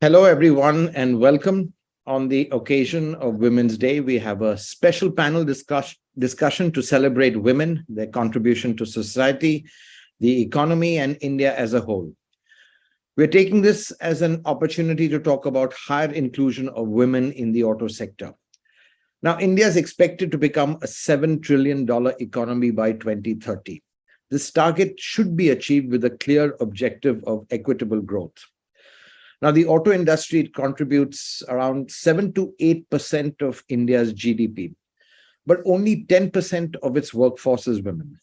Hello, everyone, and welcome. On the occasion of Women's Day, we have a special panel discussion to celebrate women, their contribution to society, the economy, and India as a whole. We're taking this as an opportunity to talk about higher inclusion of women in the auto sector. Now, India is expected to become a $7 trillion economy by 2030. This target should be achieved with a clear objective of equitable growth. Now, the auto industry contributes around 7 to 8% of India's GDP, but only 10% of its workforce is women.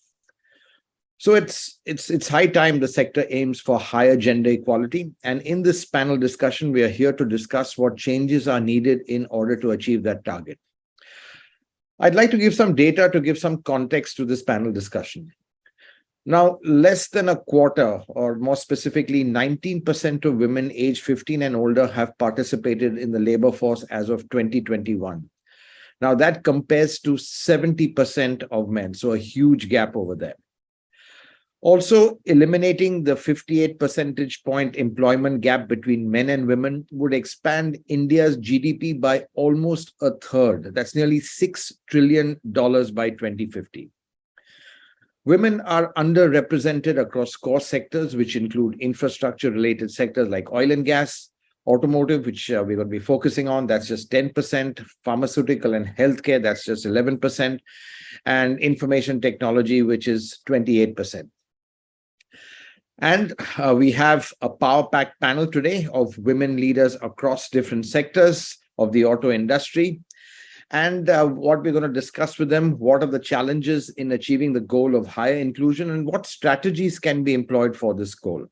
So it's high time the sector aims for higher gender equality. And in this panel discussion, we are here to discuss what changes are needed in order to achieve that target. I'd like to give some data to give some context to this panel discussion. Now, less than a quarter, or more specifically, 19% of women aged 15 and older have participated in the labor force as of 2021. Now, that compares to 70% of men, so a huge gap over there. Also, eliminating the 58 percentage point employment gap between men and women would expand India's GDP by almost a third. That's nearly $6 trillion by 2050. Women are underrepresented across core sectors, which include infrastructure-related sectors like oil and gas, automotive, which we're going to be focusing on, that's just 10%, pharmaceutical and healthcare, that's just 11%, and information technology, which is 28%. And we have a power-packed panel today of women leaders across different sectors of the auto industry. And what we're going to discuss with them, what are the challenges in achieving the goal of higher inclusion and what strategies can be employed for this goal.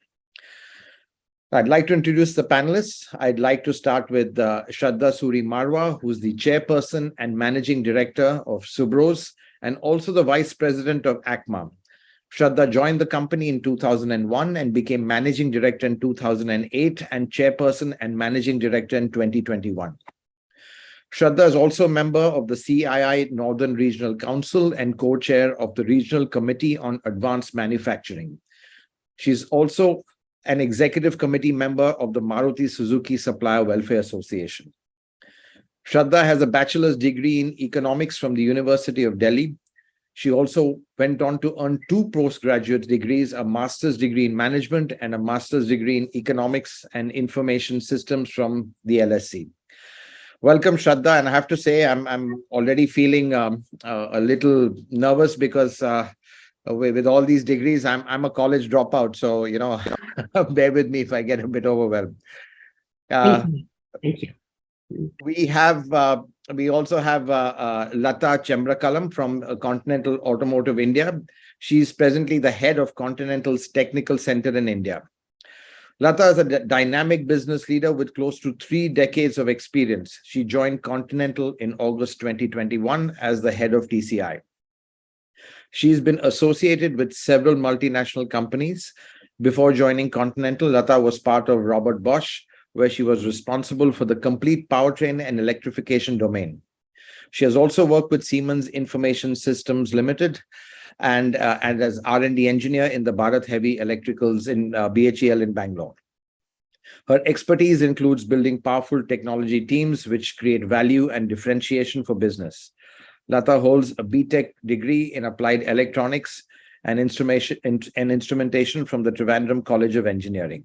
I'd like to introduce the panelists. I'd like to start with Shraddha Suri Marwa, who's the chairperson and managing director of Subros and also the vice president of ACMA. Shraddha joined the company in 2001 and became managing director in 2008 and chairperson and managing director in 2021. Shraddha is also a member of the CII Northern Regional Council and co-chair of the Regional Committee on Advanced Manufacturing. She's also an executive committee member of the Maruti Suzuki Supplier Welfare Association. Shraddha has a bachelor's degree in economics from the University of Delhi. She also went on to earn 2 postgraduate degrees, a master's degree in management and a master's degree in economics and information systems from the LSE. Welcome, Shraddha. And I have to say, I'm already feeling a little nervous because with all these degrees, I'm a college dropout. So, bear with me if I get a bit overwhelmed. Thank you. We also have Lata Chembrakalam from Continental Automotive India. She's presently the head of Continental's Technical Center in India. Lata is a dynamic business leader with close to 3 decades of experience. She joined Continental in August 2021 as the head of TCI. She's been associated with several multinational companies. Before joining Continental, Lata was part of Robert Bosch, where she was responsible for the complete powertrain and electrification domain. She has also worked with Siemens Information Systems Limited and as R&D engineer in the Bharat Heavy Electricals in BHEL in Bangalore. Her expertise includes building powerful technology teams which create value and differentiation for business. Lata holds a BTech degree in applied electronics and instrumentation from the Trivandrum College of Engineering.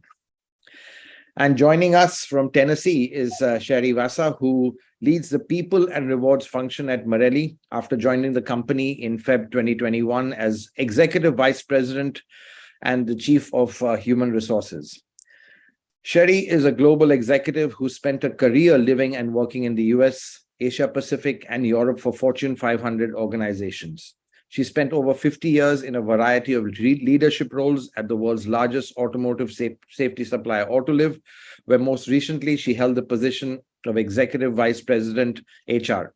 And joining us from Tennessee is Sherry Vasa, who leads the People and Rewards function at Marelli after joining the company in Feb 2021 as Executive Vice President and the Chief of Human Resources. Sherry is a global executive who spent a career living and working in the US, Asia Pacific, and Europe for Fortune 500 organizations. She spent over 50 years in a variety of leadership roles at the world's largest automotive safety supplier, Autoliv, where most recently she held the position of Executive Vice President, HR,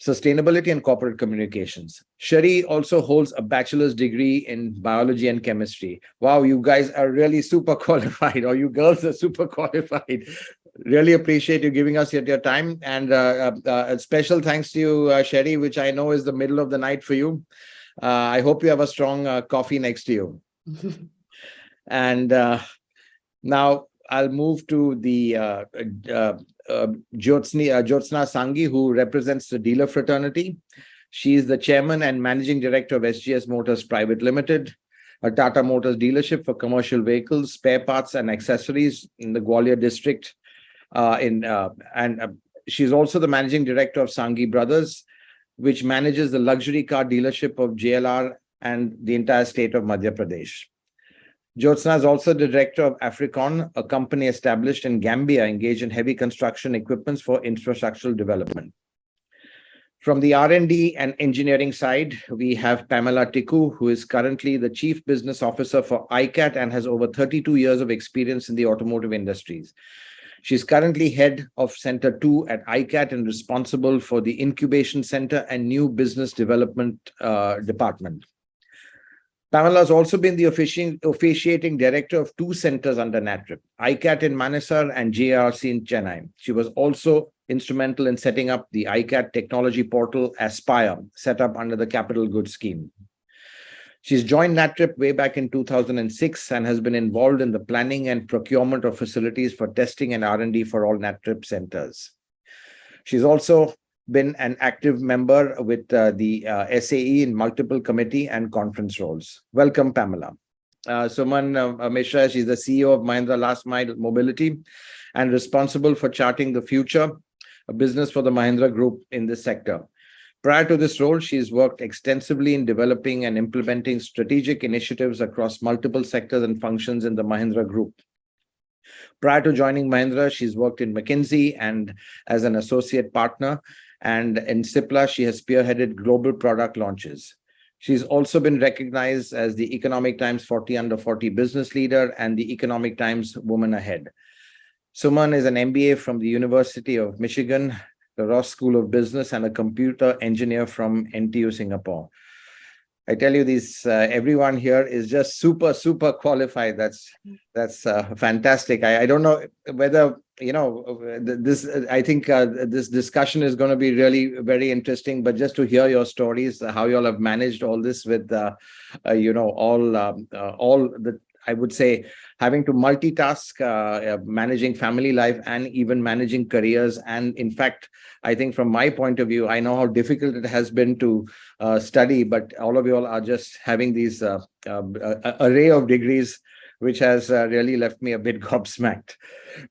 Sustainability and Corporate Communications. Sherry also holds a bachelor's degree in biology and chemistry. Wow, you guys are really super qualified, or you girls are super qualified. Really appreciate you giving us your time. And a special thanks to you, Sherry, which I know is the middle of the night for you. I hope you have a strong coffee next to you. And now I'll move to the Jyotsna Sanghi, who represents the dealer fraternity. She is the chairman and managing director of SGS Motors Private Limited, a Tata Motors dealership for commercial vehicles, spare parts, and accessories in the Gwalior district. She's also the managing director of Sanghi Brothers, which manages the luxury car dealership of JLR and the entire state of Madhya Pradesh. Jyotsna is also the director of Africon, a company established in Gambia engaged in heavy construction equipments for infrastructural development. From the R&D and engineering side, we have Pamela Tikku, who is currently the Chief Business Officer for ICAT and has over 32 years of experience in the automotive industries. She's currently head of Center 2 at ICAT and responsible for the Incubation Center and New Business Development Department. Pamela has also been the officiating director of 2 centers under NATRIP, ICAT in Manesar and JRC in Chennai. She was also instrumental in setting up the ICAT technology portal Aspire, set up under the Capital Goods Scheme. She's joined NATRIP way back in 2006 and has been involved in the planning and procurement of facilities for testing and R&D for all NATRIP centers. She's also been an active member with the SAE in multiple committee and conference roles. Welcome, Pamela. Suman Mishra, she's the CEO of Mahindra Last Mile Mobility and responsible for charting the future, a business for the Mahindra Group in this sector. Prior to this role, she's worked extensively in developing and implementing strategic initiatives across multiple sectors and functions in the Mahindra Group. Prior to joining Mahindra, she's worked in McKinsey and as an associate partner. And in Cipla, she has spearheaded global product launches. She's also been recognized as the Economic Times 40 Under 40 business leader and the Economic Times Woman Ahead. Suman is an MBA from the University of Michigan, the Ross School of Business, and a computer engineer from NTU Singapore. I tell you, everyone here is just super qualified. That's fantastic. I don't know whether this. I think this discussion is going to be really very interesting. But just to hear your stories, how you all have managed all this with all the. I would say having to multitask, managing family life and even managing careers. And in fact, I think from my point of view, I know how difficult it has been to study, but all of you all are just having these array of degrees, which has really left me a bit gobsmacked.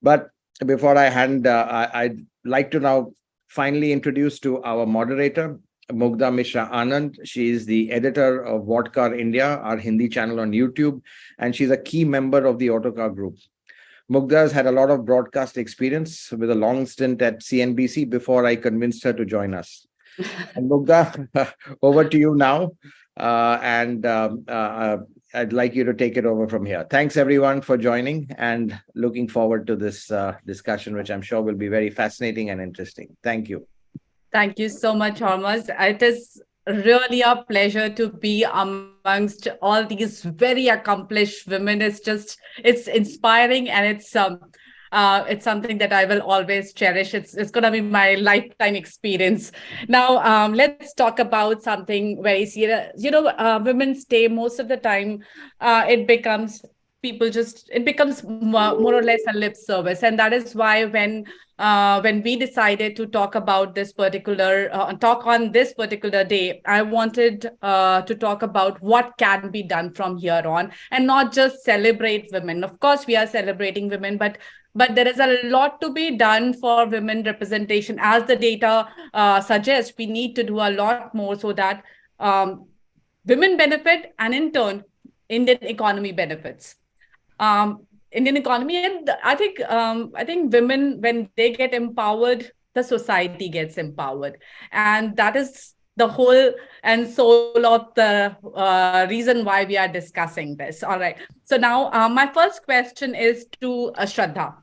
But before I hand, I'd like to now finally introduce to our moderator, Mugdha Mishra Anand. She is the editor of Autocar India, our Hindi channel on YouTube, and she's a key member of the Autocar group. Mugdha has had a lot of broadcast experience with a long stint at CNBC before I convinced her to join us. And Mugdha, over to you now. I'd like you to take it over from here. Thanks, everyone, for joining and looking forward to this discussion, which I'm sure will be very fascinating and interesting. Thank you. Thank you so much, Hormuz. It is really a pleasure to be amongst all these very accomplished women. It's inspiring, and it's something that I will always cherish. It's going to be my lifetime experience. Now, let's talk about something very serious. Women's Day, most of the time, it becomes more or less a lip service, and that is why when we decided to talk about this talk on this particular day, I wanted to talk about what can be done from here on, and not just celebrate women. Of course, we are celebrating women, but there is a lot to be done for women representation. As the data suggests, we need to do a lot more so that women benefit, and in turn, Indian economy benefits. Indian economy, and I think women, when they get empowered, the society gets empowered, and that is the whole and soul of the reason why we are discussing this. All right. So now my first question is to Shraddha.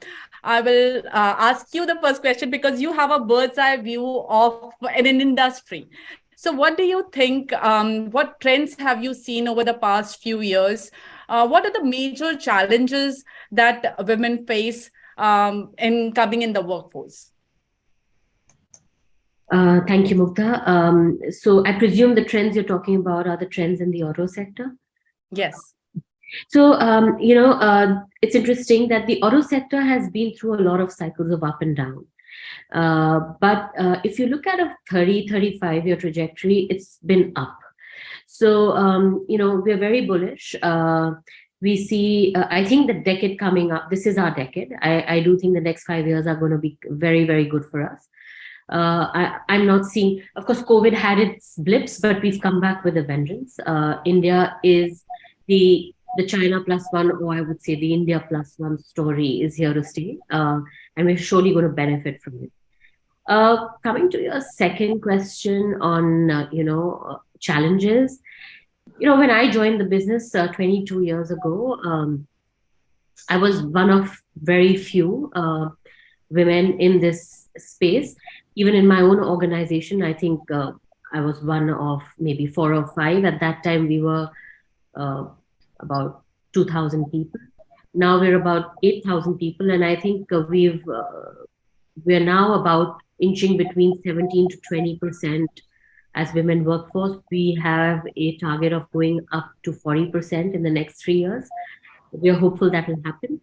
I will ask you the first question because you have a bird's eye view of an industry. So what do you think? What trends have you seen over the past few years? What are the major challenges that women face in coming in the workforce? Thank you, Mugdha. So I presume the trends you're talking about are the trends in the auto sector? Yes. So, it's interesting that the auto sector has been through a lot of cycles of up and down. But if you look at a 35-year trajectory, it's been up. So, we're very bullish. We see, I think the decade coming up, this is our decade. I do think the next 5 years are going to be very, very good for us. I'm not seeing, of course, COVID had its blips, but we've come back with a vengeance. India is the China plus one, or I would say the India plus one story is here to stay, and we're surely going to benefit from it. Coming to your second question on challenges, when I joined the business 22 years ago, I was one of very few women in this space. Even in my own organization, I think I was one of maybe 4 or 5. At that time, we were about 2,000 people. Now we're about 8,000 people, and I think we're now about inching between 17 to 20% as women workforce. We have a target of going up to 40% in the next 3 years. We are hopeful that will happen.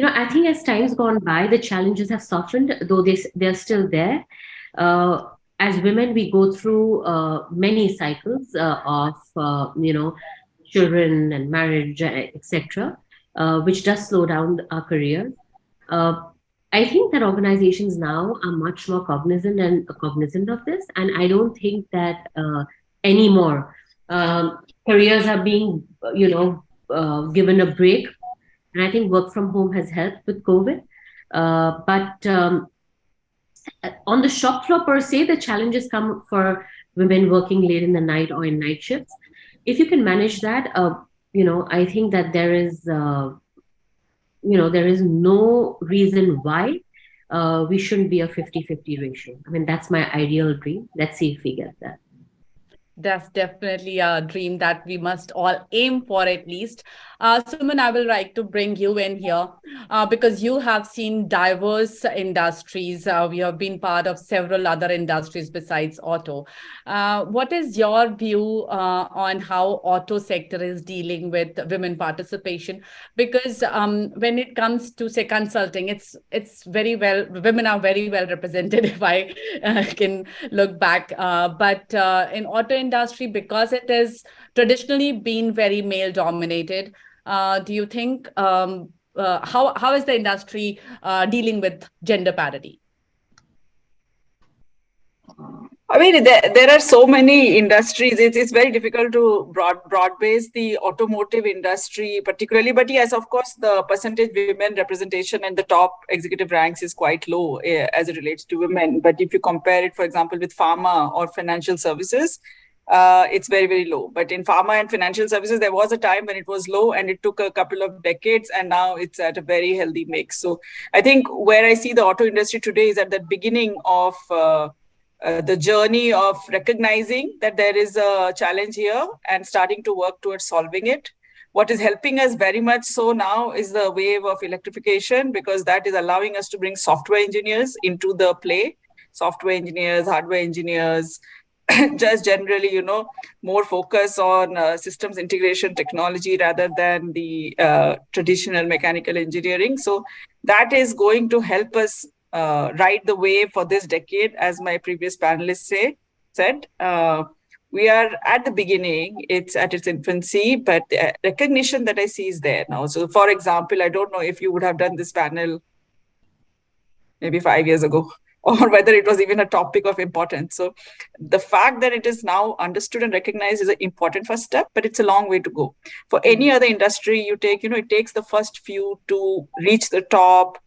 I think as time's gone by, the challenges have softened, though they're still there. As women, we go through many cycles of, children and marriage, etc., which does slow down our careers. I think that organizations now are much more cognizant of this, and I don't think that anymore careers are being, given a break. And I think work from home has helped with COVID. But on the shop floor per se, the challenges come for women working late in the night or in night shifts. If you can manage that, I think that there is no reason why we shouldn't be a 50-50 ratio. I mean, that's my ideal dream. Let's see if we get that. That's definitely a dream that we must all aim for, at least. Suman, I will like to bring you in here because you have seen diverse industries. You have been part of several other industries besides auto. What is your view on how auto sector is dealing with women participation? Because when it comes to, say, consulting, it's very well, women are very well represented if I can look back. But in auto industry, because it is traditionally been very male dominated, do you think how is the industry dealing with gender parity? I mean, there are so many industries. It's very difficult to broad base the automotive industry particularly. But yes, of course, the percentage women representation in the top executive ranks is quite low as it relates to women. But if you compare it, for example, with pharma or financial services, it's very, very low. But in pharma and financial services, there was a time when it was low and it took a couple of decades, and now it's at a very healthy mix. So I think where I see the auto industry today is at the beginning of the journey of recognizing that there is a challenge here and starting to work towards solving it. What is helping us very much so now is the wave of electrification, because that is allowing us to bring software engineers into the play. Software engineers, hardware engineers, just generally, more focus on systems integration technology rather than the traditional mechanical engineering. So that is going to help us ride the wave for this decade, as my previous panelists said. We are at the beginning, it's at its infancy, but the recognition that I see is there now. So for example, I don't know if you would have done this panel maybe 5 years ago, or whether it was even a topic of importance. So the fact that it is now understood and recognized is an important first step, but it's a long way to go. For any other industry you take, it takes the first few to reach the top,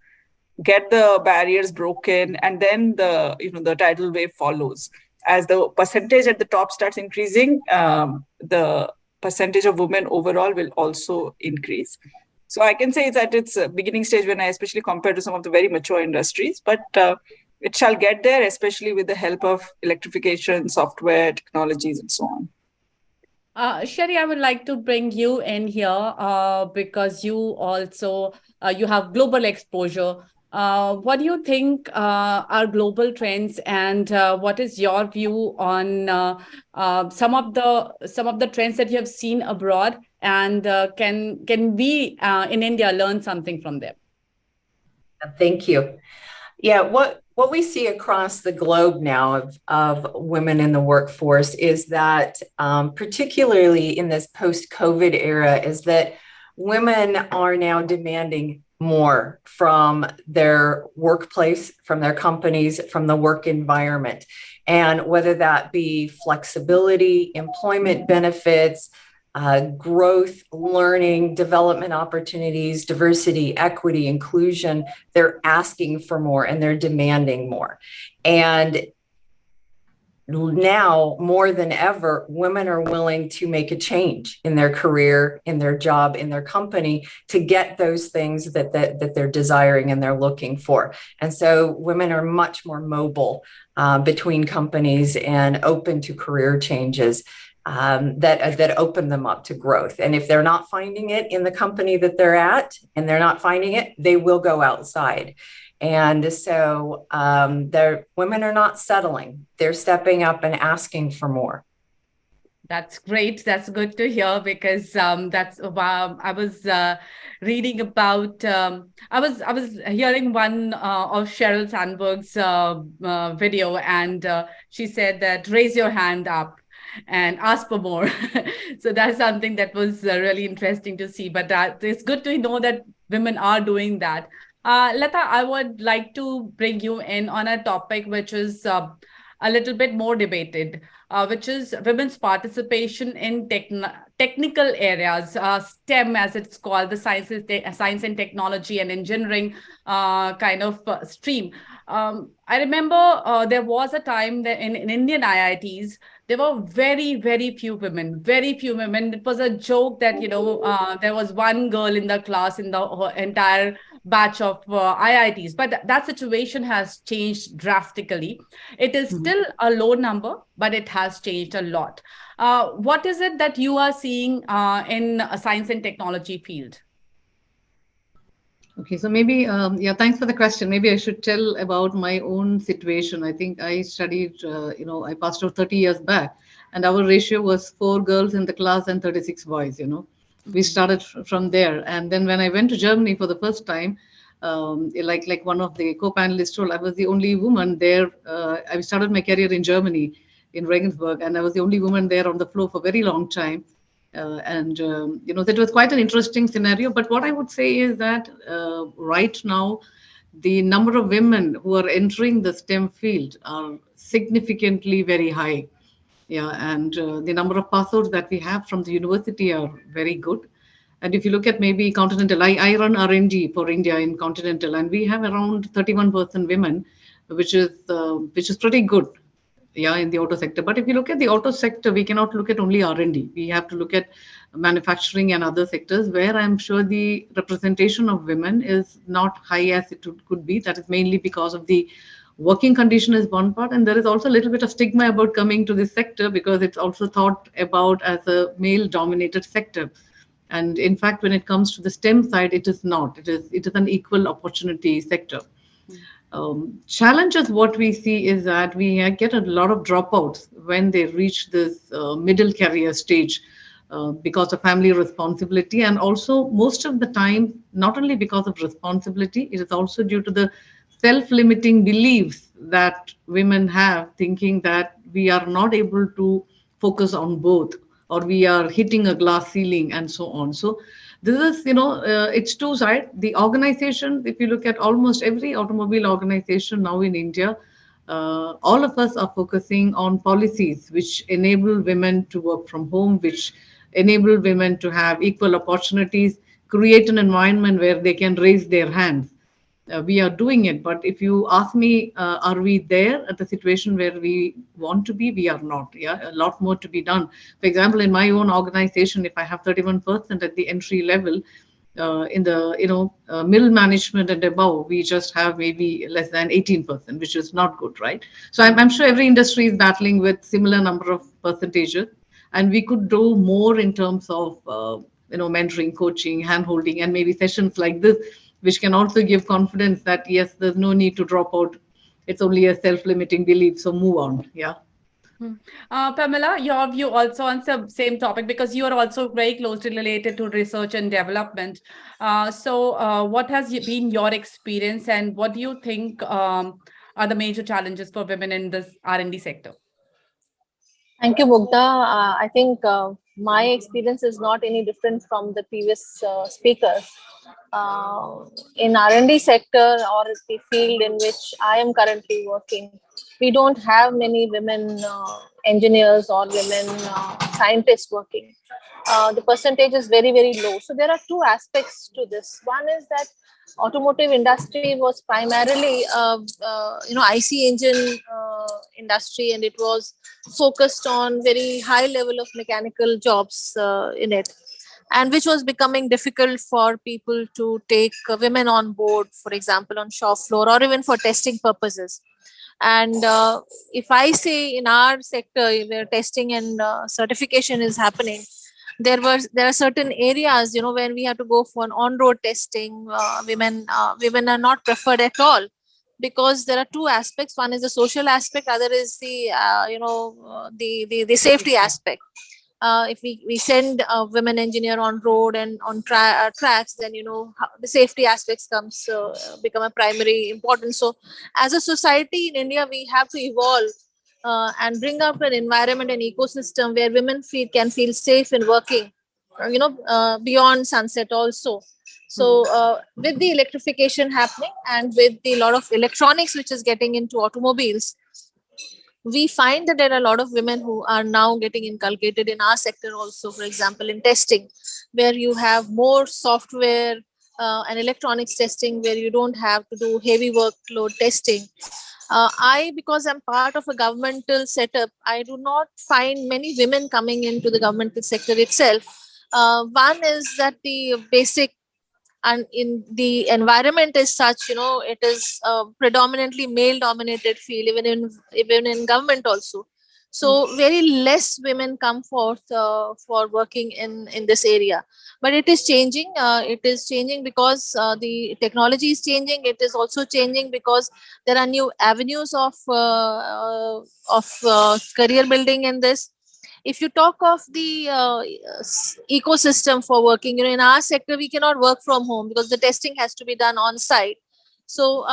get the barriers broken, and then the tidal wave follows. As the percentage at the top starts increasing, the percentage of women overall will also increase. So I can say it's at its beginning stage when I especially compare to some of the very mature industries, but it shall get there, especially with the help of electrification, software, technologies, and so on. Sherry, I would like to bring you in here because you also you have global exposure. What do you think are global trends, and what is your view on some of the trends that you have seen abroad, and can we in India learn something from them? Thank you. Yeah, what we see across the globe now of women in the workforce is that, particularly in this post-COVID era, is that women are now demanding more from their workplace, from their companies, from the work environment. And whether that be flexibility, employment benefits, growth, learning, development opportunities, diversity, equity, inclusion, they're asking for more and they're demanding more. And now more than ever, women are willing to make a change in their career, in their job, in their company to get those things that they're desiring and they're looking for. And so women are much more mobile between companies and open to career changes that open them up to growth. And if they're not finding it in the company that they're at and they're not finding it, they will go outside. And so women are not settling. They're stepping up and asking for more. That's great. That's good to hear, because that's I was reading about. I was hearing one of Sheryl Sandberg's video, and she said that raise your hand up and ask for more. So that's something that was really interesting to see. But it's good to know that women are doing that. Lata, I would like to bring you in on a topic which is a little bit more debated, which is women's participation in technical areas, STEM as it's called, the science and technology and engineering kind of stream. I remember there was a time that in Indian IITs, there were very, very few women. It was a joke that, there was one girl in the class in the entire batch of IITs. But that situation has changed drastically. It is still a low number, but it has changed a lot. What is it that you are seeing in a science and technology field? Okay, so maybe, thanks for the question. Maybe I should tell about my own situation. I think I studied, I passed out 30 years back, and our ratio was 4 girls in the class and 36 boys, We started from there. And then when I went to Germany for the first time, like one of the co-panelists told, I was the only woman there. I started my career in Germany, in Regensburg, and I was the only woman there on the floor for a very long time. That was quite an interesting scenario. But what I would say is that right now, the number of women who are entering the STEM field are significantly very high. Yeah, and the number of passouts that we have from the university are very good. And if you look at maybe Continental, I run R&D for India in Continental, and we have around 31% women, which is pretty good. Yeah, in the auto sector. But if you look at the auto sector, we cannot look at only R&D. We have to look at manufacturing and other sectors where I'm sure the representation of women is not high as it could be. That is mainly because of the working condition is one part. And there is also a little bit of stigma about coming to this sector because it's also thought about as a male-dominated sector. And in fact, when it comes to the STEM side, it is not. It is an equal opportunity sector. Challenges what we see is that we get a lot of dropouts when they reach this middle career stage because of family responsibility, and also most of the time not only because of responsibility, it is also due to the self-limiting beliefs that women have, thinking that we are not able to focus on both, or we are hitting a glass ceiling and so on. So this is, it's two sides. The organization, if you look at almost every automobile organization now in India, all of us are focusing on policies which enable women to work from home, which enable women to have equal opportunities, create an environment where they can raise their hands. We are doing it. But if you ask me, are we there at the situation where we want to be? We are not. Yeah, a lot more to be done. For example, in my own organization, if I have 31% at the entry level, in the middle management and above, we just have maybe less than 18%, which is not good, right? So I'm sure every industry is battling with similar number of percentages, and we could do more in terms of mentoring, coaching, hand holding, and maybe sessions like this, which can also give confidence that, yes, there's no need to drop out. It's only a self-limiting belief. So move on. Yeah. Pamela, your view also on the same topic, because you are also very closely related to research and development. What has been your experience, and what do you think are the major challenges for women in this R&D sector? Thank you, Mugdha. I think my experience is not any different from the previous speakers. In R&D sector or the field in which I am currently working, we don't have many women engineers or women scientists working. The percentage is very, very low. So there are two aspects to this. One is that automotive industry was primarily IC engine industry, and it was focused on very high level of mechanical jobs in it, and which was becoming difficult for people to take women on board, for example, on shop floor or even for testing purposes. And if I say in our sector where testing and certification is happening, there are certain areas, when we have to go for an on-road testing, women are not preferred at all, because there are two aspects. One is the social aspect, other is the the safety aspect. If we send a women engineer on road and on tracks, then how the safety aspects become a primary importance. So as a society in India, we have to evolve and bring up an environment and ecosystem where women can feel safe in working, beyond sunset also. So with the electrification happening and with the lot of electronics which is getting into automobiles, we find that there are a lot of women who are now getting inculcated in our sector also, for example, in testing, where you have more software and electronics testing, where you don't have to do heavy workload testing. Because I'm part of a governmental setup, I do not find many women coming into the governmental sector itself. One is that the basic and in the environment is such, it is predominantly male dominated field, even in government also. So very less women come forth for working in this area. But it is changing. It is changing because the technology is changing. It is also changing because there are new avenues of career building in this. If you talk of the ecosystem for working, in our sector, we cannot work from home because the testing has to be done on site. So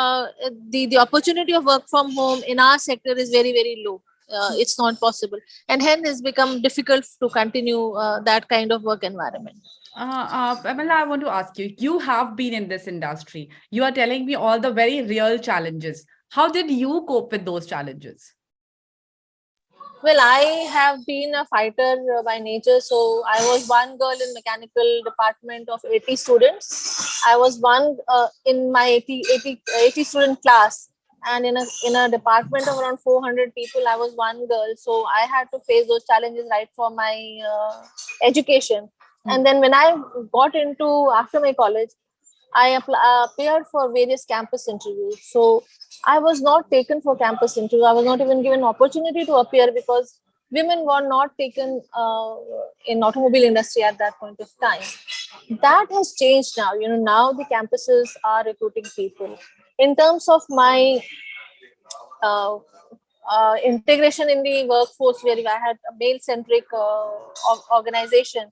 the opportunity of work from home in our sector is very, very low. It's not possible. And hence it's become difficult to continue that kind of work environment. Pamela, I want to ask you, you have been in this industry. You are telling me all the very real challenges. How did you cope with those challenges? Well, I have been a fighter by nature. So I was one girl in mechanical department of 80 students. I was one in my 80 student class. And in a department of around 400 people, I was one girl. So I had to face those challenges right from my education. And then when I got after my college, I appeared for various campus interviews. So I was not taken for campus interview. I was not even given opportunity to appear because women were not taken in automobile industry at that point of time. That has changed now. Now the campuses are recruiting people. In terms of my integration in the workforce, where I had a male-centric organization,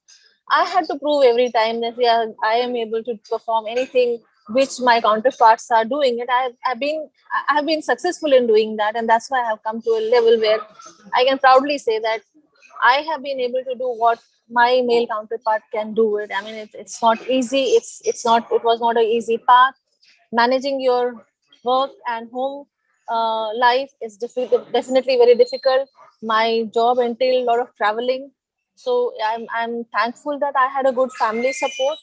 I had to prove every time that I am able to perform anything which my counterparts are doing it. I've been successful in doing that, and that's why I have come to a level where I can proudly say that I have been able to do what my male counterpart can do it. I mean, it's not easy. It was not an easy path. Managing your work and home life is definitely very difficult. My job entailed a lot of traveling. So I'm thankful that I had a good family support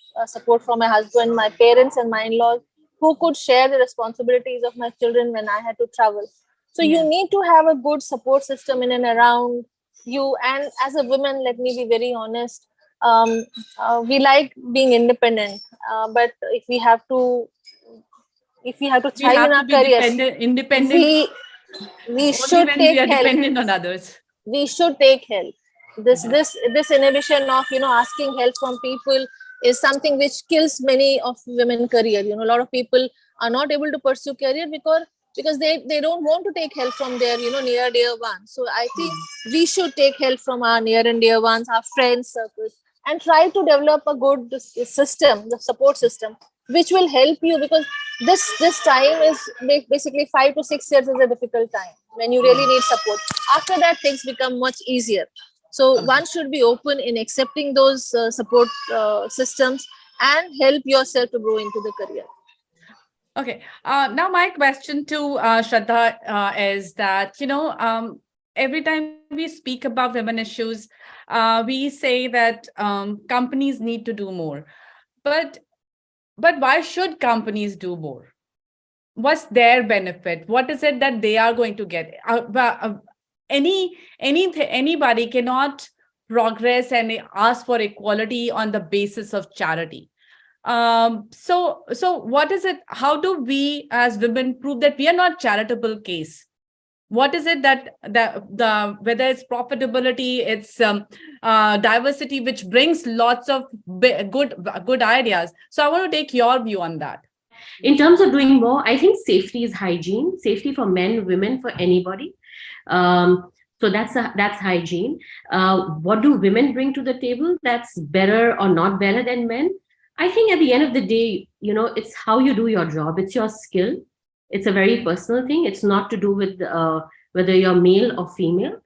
from my husband, my parents, and my in-laws, who could share the responsibilities of my children when I had to travel. So you need to have a good support system in and around you. And as a woman, let me be very honest, we like being independent, but if we have to thrive in our careers, independent. We should take help. Dependent on others. We should take help. This inhibition of asking help from people is something which kills many of women career. You know, a lot of people are not able to pursue career because they don't want to take help from their, you know, near dear ones. So I think we should take help from our near and dear ones, our friends circles, and try to develop a good system, the support system, which will help you, because this time is basically 5 to 6 years is a difficult time when you really need support. After that, things become much easier. So one should be open in accepting those support systems and help yourself to grow into the career. Okay. Now my question to Shraddha is that, every time we speak about women issues, we say that companies need to do more. But why should companies do more? What's their benefit? What is it that they are going to get? Anybody cannot progress and ask for equality on the basis of charity. So what is it? How do we as women prove that we are not charitable case? What is it that the whether it's profitability, it's diversity, which brings lots of good ideas. So I want to take your view on that. In terms of doing more, I think safety is hygiene. Safety for men, women, for anybody. So that's hygiene. What do women bring to the table that's better or not better than men? I think at the end of the day, it's how you do your job. It's your skill. It's a very personal thing. It's not to do with whether you're male or female.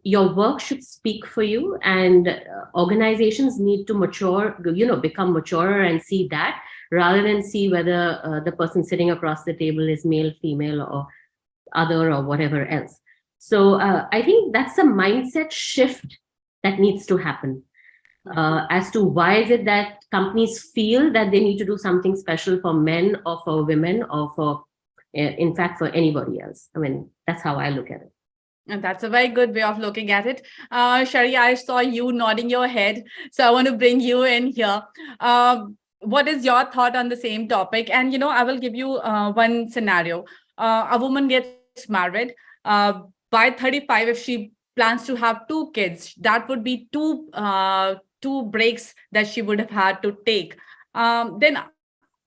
Your work should speak for you, and organizations need to mature, become maturer and see that, rather than see whether the person sitting across the table is male, female, or other, or whatever else. So I think that's a mindset shift that needs to happen. As to why is it that companies feel that they need to do something special for men or for women or for, in fact, for anybody else. I mean, that's how I look at it. And that's a very good way of looking at it. Shari, I saw you nodding your head, so I want to bring you in here. What is your thought on the same topic? And, I will give you one scenario. A woman gets married. By 35, if she plans to have 2 kids, that would be two breaks that she would have had to take. Then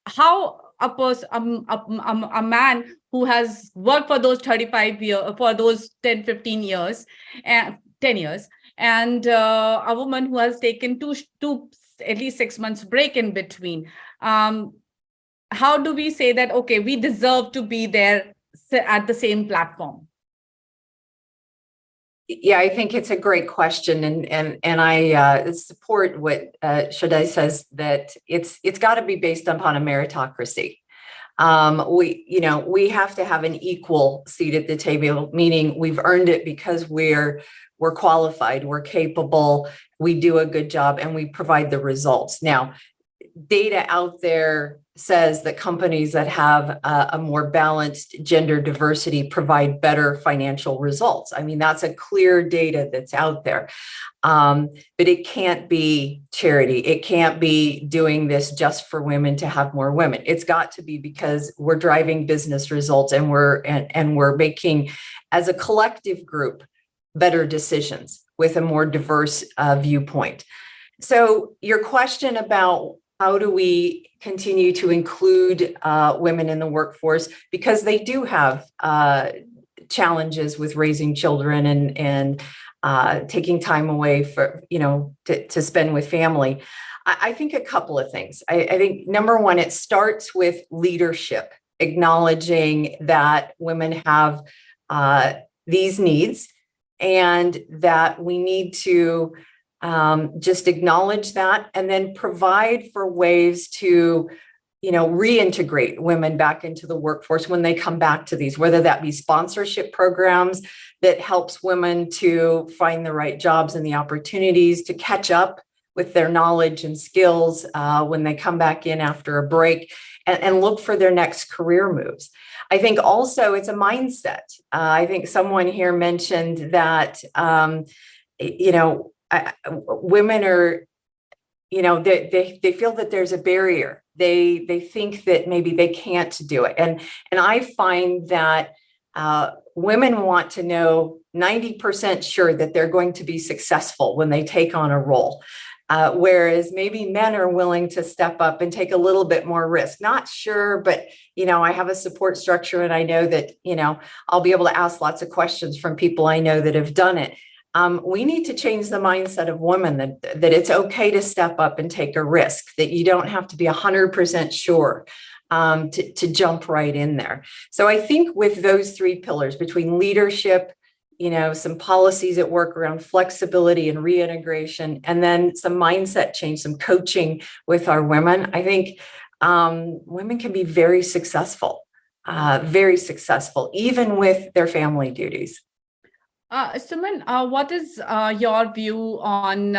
how a man who has worked for those 35 years, for those 10, 15 years, and 10 years, and a woman who has taken two at least 6 months break in between, how do we say that, okay, we deserve to be there at the same platform? Yeah, I think it's a great question, and I support what Shraddha says, that it's got to be based upon a meritocracy. We have to have an equal seat at the table, meaning we've earned it because we're qualified, we're capable, we do a good job, and we provide the results. Now, data out there says that companies that have a more balanced gender diversity provide better financial results. I mean, that's a clear data that's out there. But it can't be charity. It can't be doing this just for women to have more women. It's got to be because we're driving business results, and we're making, as a collective group, better decisions with a more diverse viewpoint. So your question about how do we continue to include women in the workforce, because they do have challenges with raising children and taking time away for, to spend with family. I think a couple of things. I think number one, it starts with leadership, acknowledging that women have these needs, and that we need to just acknowledge that, and then provide for ways to, reintegrate women back into the workforce when they come back to these, whether that be sponsorship programs that helps women to find the right jobs and the opportunities to catch up with their knowledge and skills when they come back in after a break, and look for their next career moves. I think also it's a mindset. I think someone here mentioned that, women are, they feel that there's a barrier. They think that maybe they can't do it. And I find that women want to know 90% sure that they're going to be successful when they take on a role. whereas maybe men are willing to step up and take a little bit more risk. Not sure, but, I have a support structure and I know that, I'll be able to ask lots of questions from people I know that have done it. We need to change the mindset of women that it's okay to step up and take a risk, that you don't have to be 100% sure to jump right in there. So I think with those three pillars, between leadership, some policies at work around flexibility and reintegration, and then some mindset change, some coaching with our women, I think women can be very successful, even with their family duties. Suman, what is your view on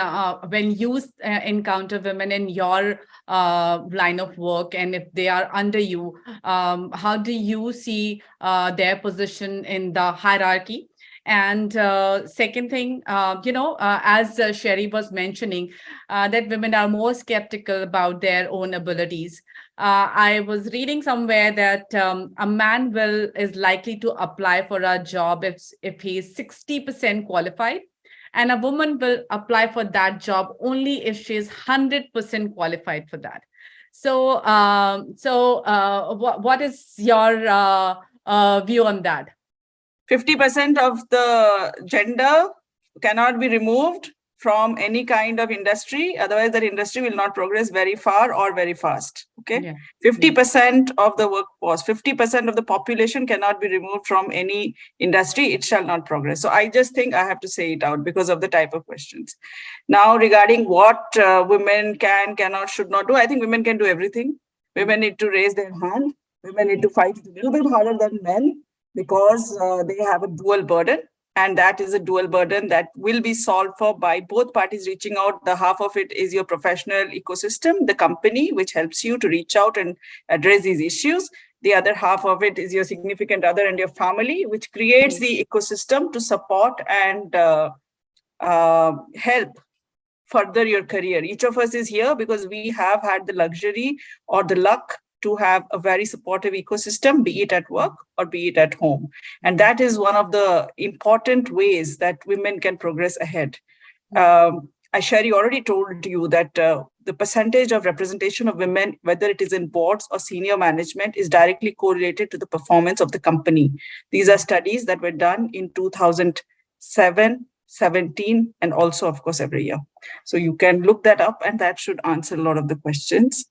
when you encounter women in your line of work, and if they are under you, how do you see their position in the hierarchy? And second thing, as Sherry was mentioning, that women are more skeptical about their own abilities. I was reading somewhere that a man is likely to apply for a job if he is 60% qualified, and a woman will apply for that job only if she is 100% qualified for that. So, what is your view on that? 50% of the gender cannot be removed from any kind of industry. Otherwise, that industry will not progress very far or very fast. Okay. Yeah. 50% of the workforce, 50% of the population cannot be removed from any industry. It shall not progress. So I just think I have to say it out because of the type of questions. Now, regarding what women cannot, should not do, I think women can do everything. Women need to raise their hand. Women need to fight a little bit harder than men, because they have a dual burden, and that is a dual burden that will be solved for by both parties reaching out. The half of it is your professional ecosystem, the company, which helps you to reach out and address these issues. The other half of it is your significant other and your family, which creates the ecosystem to support and help further your career. Each of us is here because we have had the luxury or the luck to have a very supportive ecosystem, be it at work or be it at home. And that is one of the important ways that women can progress ahead. Sherry already told you that the percentage of representation of women, whether it is in boards or senior management, is directly correlated to the performance of the company. These are studies that were done in 2007, 17, and also, of course, every year. So you can look that up, and that should answer a lot of the questions.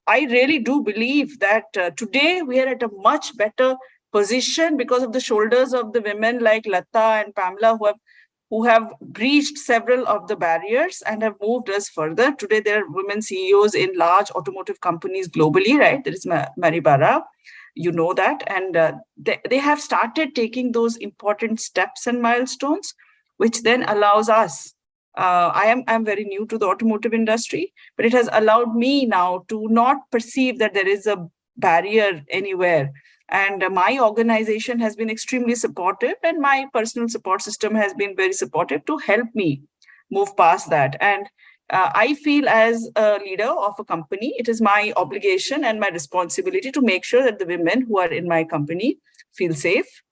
I really do believe that today we are at a much better position because of the shoulders of the women like Lata and Pamela who have breached several of the barriers and have moved us further. Today, there are women CEOs in large automotive companies globally, right? There is Maribara, you know that. And they have started taking those important steps and milestones, which then allows us. I'm very new to the automotive industry, but it has allowed me now to not perceive that there is a barrier anywhere. And my organization has been extremely supportive, and my personal support system has been very supportive to help me move past that. And I feel as a leader of a company, it is my obligation and my responsibility to make sure that the women who are in my company feel safe,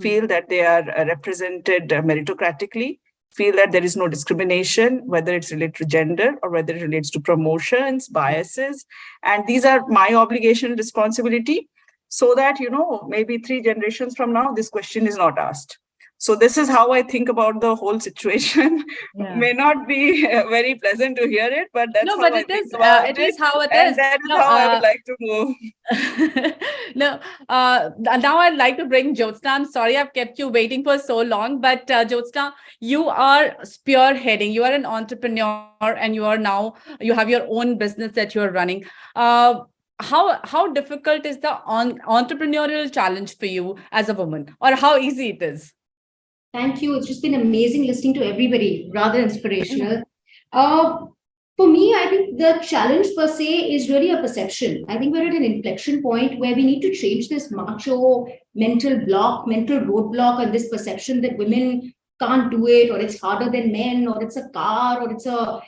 feel that they are represented meritocratically, feel that there is no discrimination, whether it's related to gender or whether it relates to promotions, biases. And these are my obligation and responsibility, so that, maybe 3 generations from now, this question is not asked. So this is how I think about the whole situation. Yeah. May not be very pleasant to hear it, but that's how I think about it. It is how it and is. That is how I would like to move. Now I'd like to bring Jyotsna. I'm sorry I've kept you waiting for so long, but Jyotsna, you are spearheading. You are an entrepreneur, and you have your own business that you're running. How difficult is the entrepreneurial challenge for you as a woman, or how easy it is? Thank you. It's just been amazing listening to everybody, rather inspirational. For me, I think the challenge per se is really a perception. I think we're at an inflection point where we need to change this macho mental roadblock, and this perception that women can't do it, or it's harder than men, or it's a car, or it's a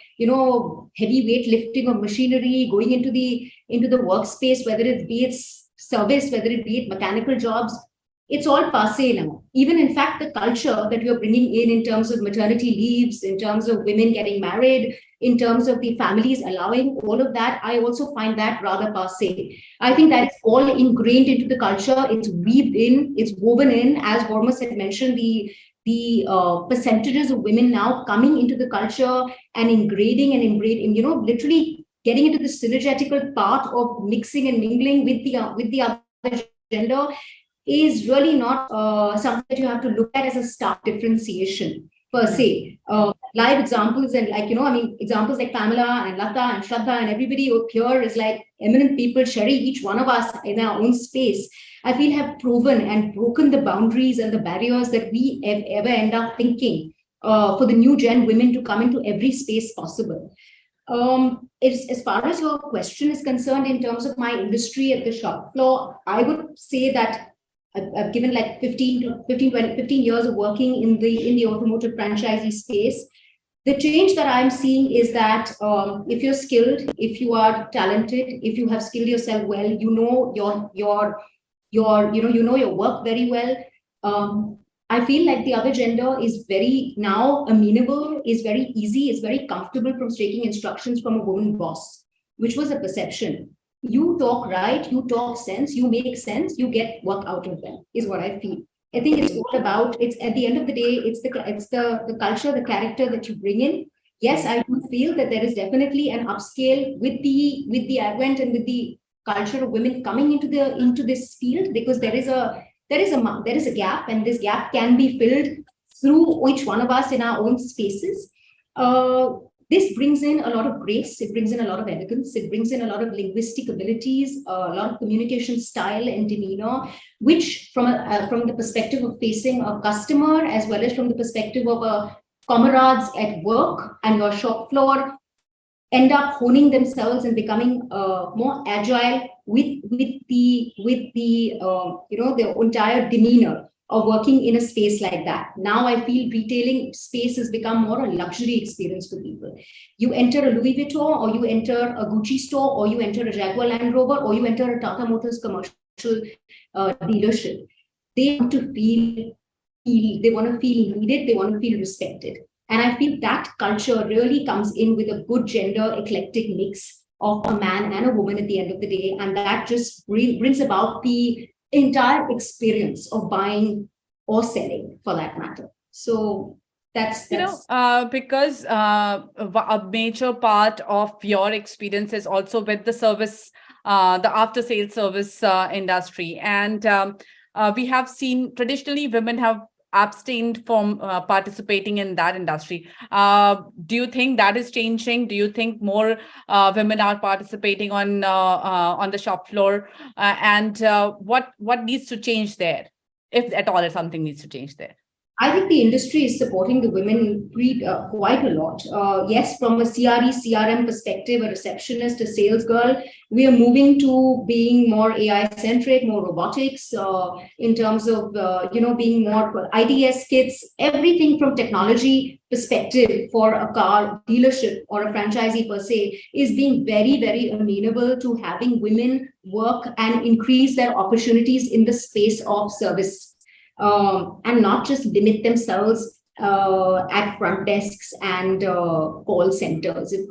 heavy weight lifting of machinery going into the workspace, whether it be its service, whether it be it mechanical jobs. it's all passe now. Even in fact, the culture that you're bringing in terms of maternity leaves, in terms of women getting married, in terms of the families allowing all of that, I also find that rather passe. I think that is all ingrained into the culture. It's weaved in, it's woven in, as Hormus had mentioned, the percentages of women now coming into the culture and ingraining, literally getting into the synergetical part of mixing and mingling with the other gender is really not something that you have to look at as a stark differentiation per se. Live examples and examples like Pamela and Lata and Shraddha and everybody up here is like eminent people. Sherry, each one of us in our own space, I feel have proven and broken the boundaries and the barriers that we ever end up thinking for the new gen women to come into every space possible. As far as your question is concerned, in terms of my industry at the shop floor, I would say that I've given like 15 years of working in the automotive franchisee space. The change that I'm seeing is that if you're skilled, if you are talented, if you have skilled yourself well, you know your work very well. I feel like the other gender is very now amenable, is very easy, is very comfortable from taking instructions from a woman boss, which was a perception. You talk right, you talk sense, you make sense, you get work out of them, is what I feel. I think it's all about, it's at the end of the day, it's the culture, the character that you bring in. Yes, I do feel that there is definitely an upscale with the advent and with the culture of women coming into this field, because there is a gap, and this gap can be filled through each one of us in our own spaces. This brings in a lot of grace, it brings in a lot of elegance, it brings in a lot of linguistic abilities, a lot of communication style and demeanor, which from the perspective of facing a customer, as well as from the perspective of comrades at work and your shop floor, end up honing themselves and becoming more agile with the entire demeanor of working in a space like that. Now I feel retailing space has become more a luxury experience for people. You enter a Louis Vuitton, or you enter a Gucci store, or you enter a Jaguar Land Rover, or you enter a Tata Motors commercial dealership. They want to feel needed, they want to feel respected. And I feel that culture really comes in with a good gender eclectic mix of a man and a woman at the end of the day. And that just brings about the entire experience of buying or selling, for that matter. So that's because a major part of your experience is also with the service, the after sales service industry. And we have seen traditionally women have abstained from participating in that industry. Do you think that is changing? Do you think more women are participating on the shop floor? And what needs to change there, if at all, if something needs to change there? I think the industry is supporting the women quite a lot. Yes, from a CRM perspective, a receptionist, a sales girl, we are moving to being more AI-centric, more robotics, in terms of, being more IDS kits, everything from technology perspective for a car dealership or a franchisee per se is being very, very amenable to having women work and increase their opportunities in the space of service. And not just limit themselves at front desks and call centers, if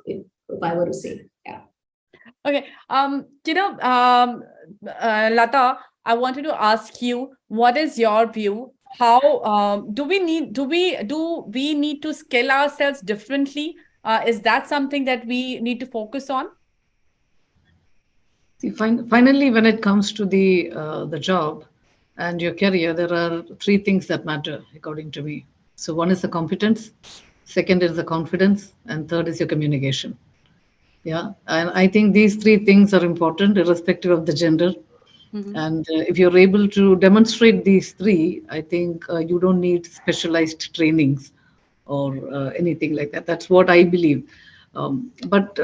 I were to say. Yeah. Okay. Lata, I wanted to ask you, what is your view? How do we need to scale ourselves differently? Is that something that we need to focus on? See, finally, when it comes to the job and your career, there are three things that matter, according to me. So one is the competence, second is the confidence, and third is your communication. Yeah, and I think these three things are important, irrespective of the gender. Mm-hmm. And if you're able to demonstrate these three, I think you don't need specialized trainings or anything like that. That's what I believe. But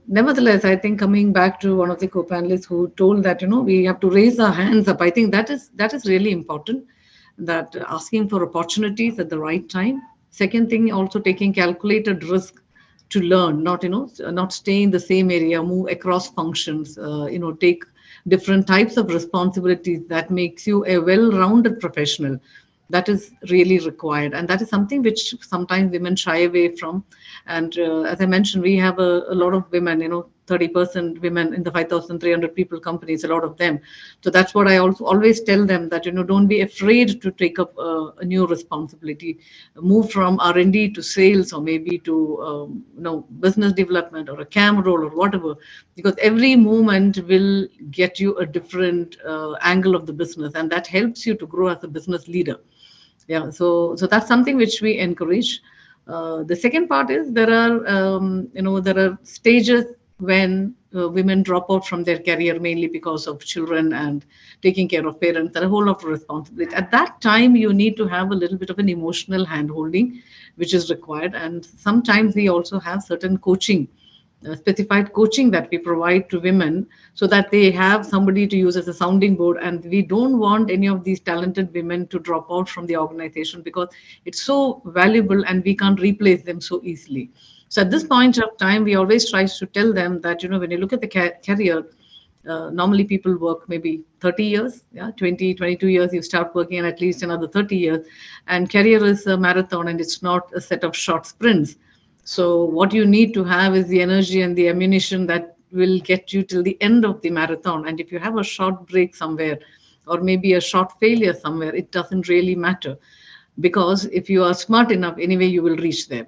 nevertheless, I think coming back to one of the co-panelists who told that, we have to raise our hands up. I think that is really important, that asking for opportunities at the right time. Second thing, also taking calculated risk to learn, not stay in the same area, move across functions, take different types of responsibilities that makes you a well-rounded professional. That is really required, and that is something which sometimes women shy away from. And as I mentioned, we have a lot of women, 30% women in the 5,300 people companies, a lot of them. So that's what I also always tell them, that don't be afraid to take up a new responsibility, move from R&D to sales, or maybe to business development, or a cam role, or whatever, because every movement will get you a different angle of the business, and that helps you to grow as a business leader. Yeah, so that's something which we encourage. The second part is there are stages when women drop out from their career, mainly because of children and taking care of parents and a whole lot of responsibility. At that time, you need to have a little bit of an emotional handholding, which is required. And sometimes we also have certain coaching, specified coaching that we provide to women, so that they have somebody to use as a sounding board. And we don't want any of these talented women to drop out from the organization, because it's so valuable and we can't replace them so easily. So at this point of time, we always try to tell them that, when you look at the career, normally people work maybe 30 years, 22 years, you start working, and at least another 30 years. And career is a marathon, and it's not a set of short sprints. So what you need to have is the energy and the ammunition that will get you till the end of the marathon. And if you have a short break somewhere, or maybe a short failure somewhere, it doesn't really matter, because if you are smart enough, anyway, you will reach there.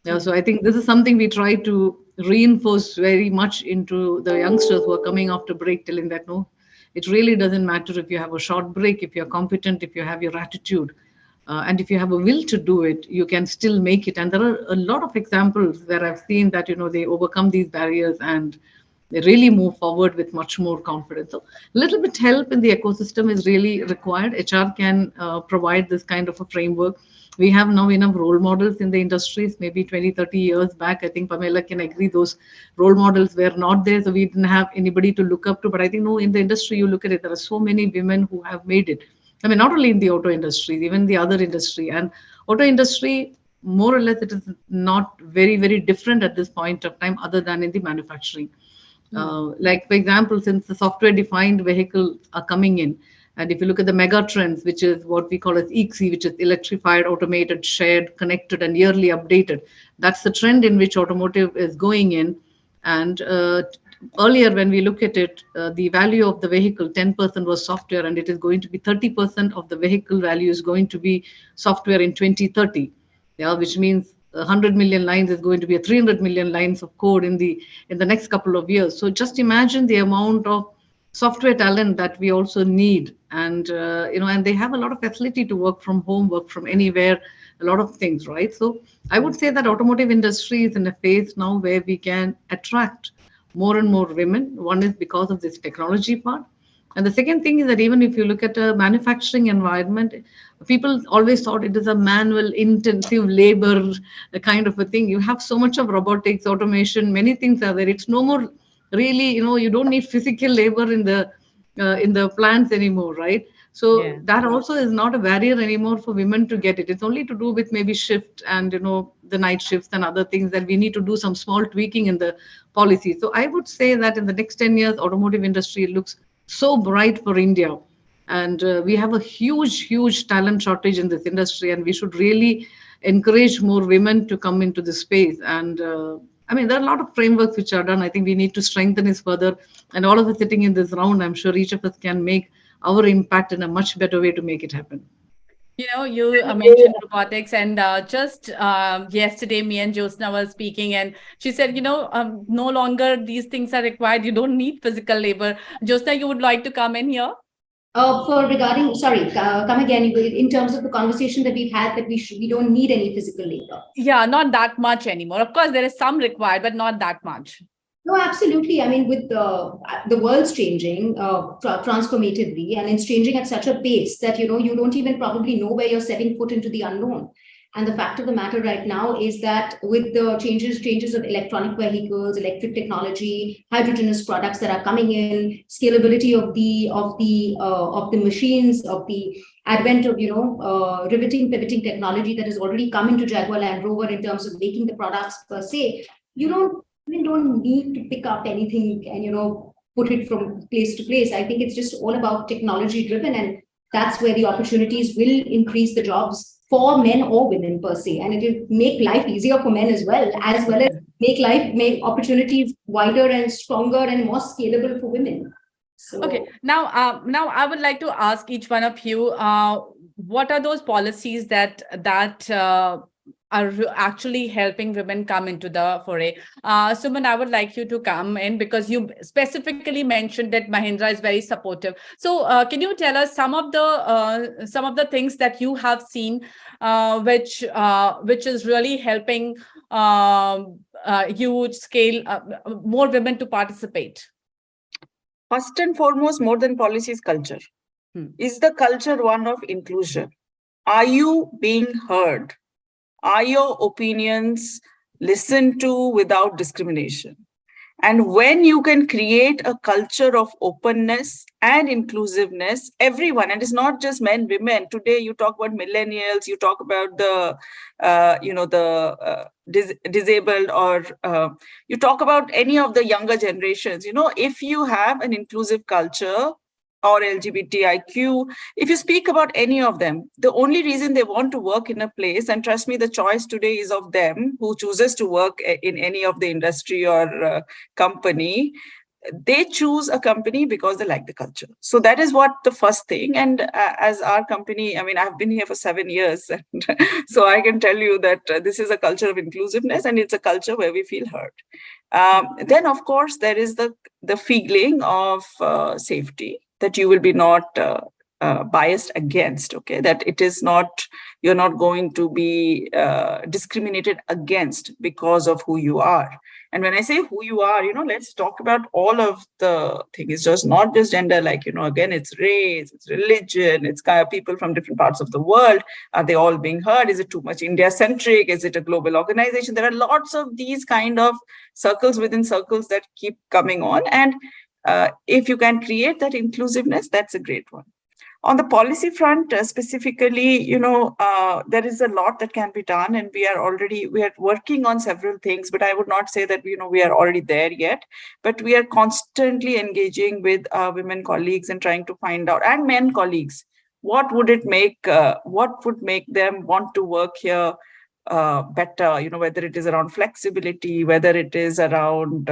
Yeah, so I think this is something we try to reinforce very much into the youngsters who are coming after break, telling that no, it really doesn't matter if you have a short break, if you're competent, if you have your attitude, and if you have a will to do it, you can still make it. And there are a lot of examples where I've seen that, they overcome these barriers and they really move forward with much more confidence. So a little bit help in the ecosystem is really required. HR can provide this kind of a framework. We have now enough role models in the industries. Maybe 20, 30 years back, I think Pamela can agree, those role models were not there. So we didn't have anybody to look up to. But I think, no, in the industry, you look at it, there are so many women who have made it. I mean, not only in the auto industry, even the other industry. And auto industry, more or less, it is not very, very different at this point of time, other than in the manufacturing. Like, for example, since the software-defined vehicles are coming in, and if you look at the mega trends, which is what we call as EXI, which is electrified, automated, shared, connected, and yearly updated, that's the trend in which automotive is going in. And earlier, when we look at it, the value of the vehicle, 10% was software, and it is going to be 30% of the vehicle value is going to be software in 2030. Yeah, which means 100 million lines is going to be 300 million lines of code in the next couple of years. So just imagine the amount of software talent that we also need. And and they have a lot of facility to work from home, work from anywhere, a lot of things, right? So I would say that automotive industry is in a phase now where we can attract more and more women. One is because of this technology part. And the second thing is that even if you look at a manufacturing environment, people always thought it is a manual, intensive labor kind of a thing. You have so much of robotics, automation, many things are there. It's no more really, you don't need physical labor in the plants anymore, right? So that also is not a barrier anymore for women to get it. It's only to do with maybe shift and, the night shifts and other things that we need to do some small tweaking in the policy. So I would say that in the next 10 years, automotive industry looks so bright for India. And we have a huge talent shortage in this industry, and we should really encourage more women to come into this space. And there are a lot of frameworks which are done. I think we need to strengthen this further. And all of us sitting in this round, I'm sure each of us can make our impact in a much better way to make it happen. You mentioned robotics, and just yesterday, me and Jyotsna were speaking, and she said, no longer these things are required. You don't need physical labor. Jyotsna, you would like to come in here? Come again, in terms of the conversation that we've had, that we don't need any physical labor. Yeah, not that much anymore. Of course, there is some required, but not that much. No, absolutely. I mean, with the world's changing transformatively, and it's changing at such a pace that, you don't even probably know where you're setting foot into the unknown. And the fact of the matter right now is that with the changes of electronic vehicles, electric technology, hydrogenous products that are coming in, scalability of the machines, of the advent of riveting, pivoting technology that has already come into Jaguar Land Rover in terms of making the products per se, you don't need to pick up anything and put it from place to place. I think it's just all about technology driven, and that's where the opportunities will increase the jobs for men or women per se, and it will make life easier for men as well as make opportunities wider and stronger and more scalable for women. So, okay, now I would like to ask each one of you, what are those policies that are actually helping women come into the foray? Suman, I would like you to come in because you specifically mentioned that Mahindra is very supportive. So can you tell us some of the things that you have seen which is really helping you scale more women to participate? First and foremost, more than policy, is culture. Is the culture one of inclusion? Are you being heard? Are your opinions listened to without discrimination? And when you can create a culture of openness and inclusiveness, everyone, and it's not just men, women. Today, you talk about millennials, you talk about the, disabled, or you talk about any of the younger generations. If you have an inclusive culture, or LGBTIQ, if you speak about any of them, the only reason they want to work in a place, and trust me, the choice today is of them who chooses to work in any of the industry or company, they choose a company because they like the culture. So that is what the first thing. And as our company, I mean, I've been here for 7 years, and so I can tell you that this is a culture of inclusiveness, and it's a culture where we feel heard. Then, of course, there is the feeling of safety, that you will be not biased against, okay? That it is not, you're not going to be discriminated against because of who you are. And when I say who you are, let's talk about all of the things. It's just not just gender, like, again, it's race, it's religion, it's kind of people from different parts of the world. Are they all being heard? Is it too much India-centric? Is it a global organization? There are lots of these kind of circles within circles that keep coming on. And if you can create that inclusiveness, that's a great one. On the policy front, specifically, there is a lot that can be done, and we are working on several things, but I would not say that, we are already there yet, but we are constantly engaging with our women colleagues and trying to find out, and men colleagues, what would make them want to work here better, whether it is around flexibility, whether it is around,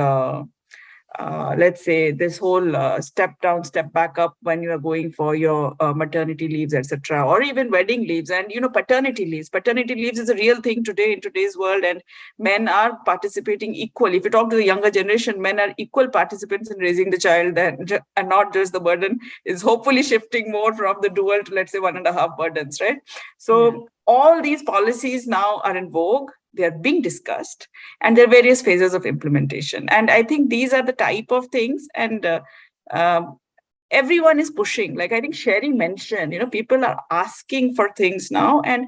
let's say, this whole step down, step back up when you are going for your maternity leaves, etc., or even wedding leaves, and paternity leaves. Paternity leaves is a real thing today in today's world, and men are participating equally. If you talk to the younger generation, men are equal participants in raising the child, and not just the burden is hopefully shifting more from the dual to, let's say, 1.5 burdens, right? So all these policies now are in vogue. They are being discussed, and there are various phases of implementation. And I think these are the type of things, and everyone is pushing. Like I think Sherry mentioned, people are asking for things now, and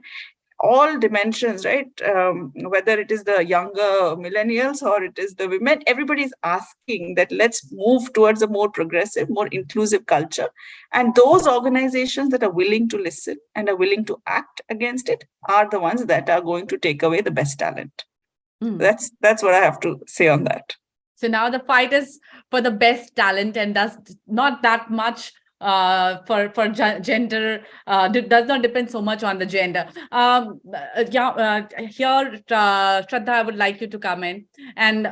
all dimensions, right? Whether it is the younger millennials or it is the women, everybody is asking that let's move towards a more progressive, more inclusive culture. And those organizations that are willing to listen and are willing to act against it are the ones that are going to take away the best talent. That's what I have to say on that. So now the fight is for the best talent, and does not that much for gender, does not depend so much on the gender. Here, Shraddha, I would like you to come in and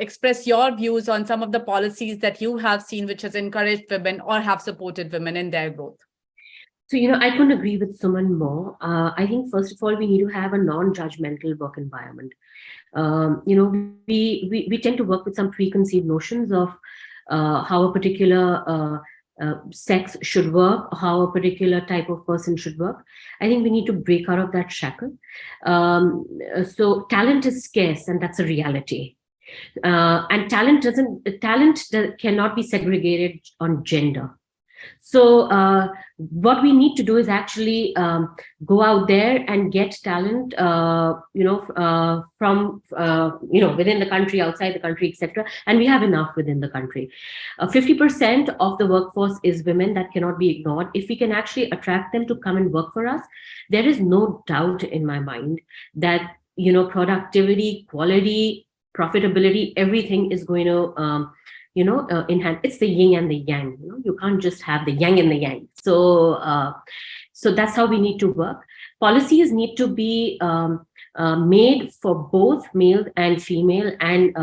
express your views on some of the policies that you have seen which has encouraged women or have supported women in their growth. So, I couldn't agree with Suman more. I think, first of all, we need to have a non-judgmental work environment. We tend to work with some preconceived notions of how a particular sex should work, how a particular type of person should work. I think we need to break out of that shackle. So talent is scarce, and that's a reality. And talent cannot be segregated on gender. So what we need to do is actually go out there and get talent, from within the country, outside the country, etc. And we have enough within the country. 50% of the workforce is women. That cannot be ignored. If we can actually attract them to come and work for us, there is no doubt in my mind that productivity, quality, profitability, everything is going to in hand. It's the yin and the yang. You can't just have the yang and the yang. So that's how we need to work. Policies need to be made for both male and female and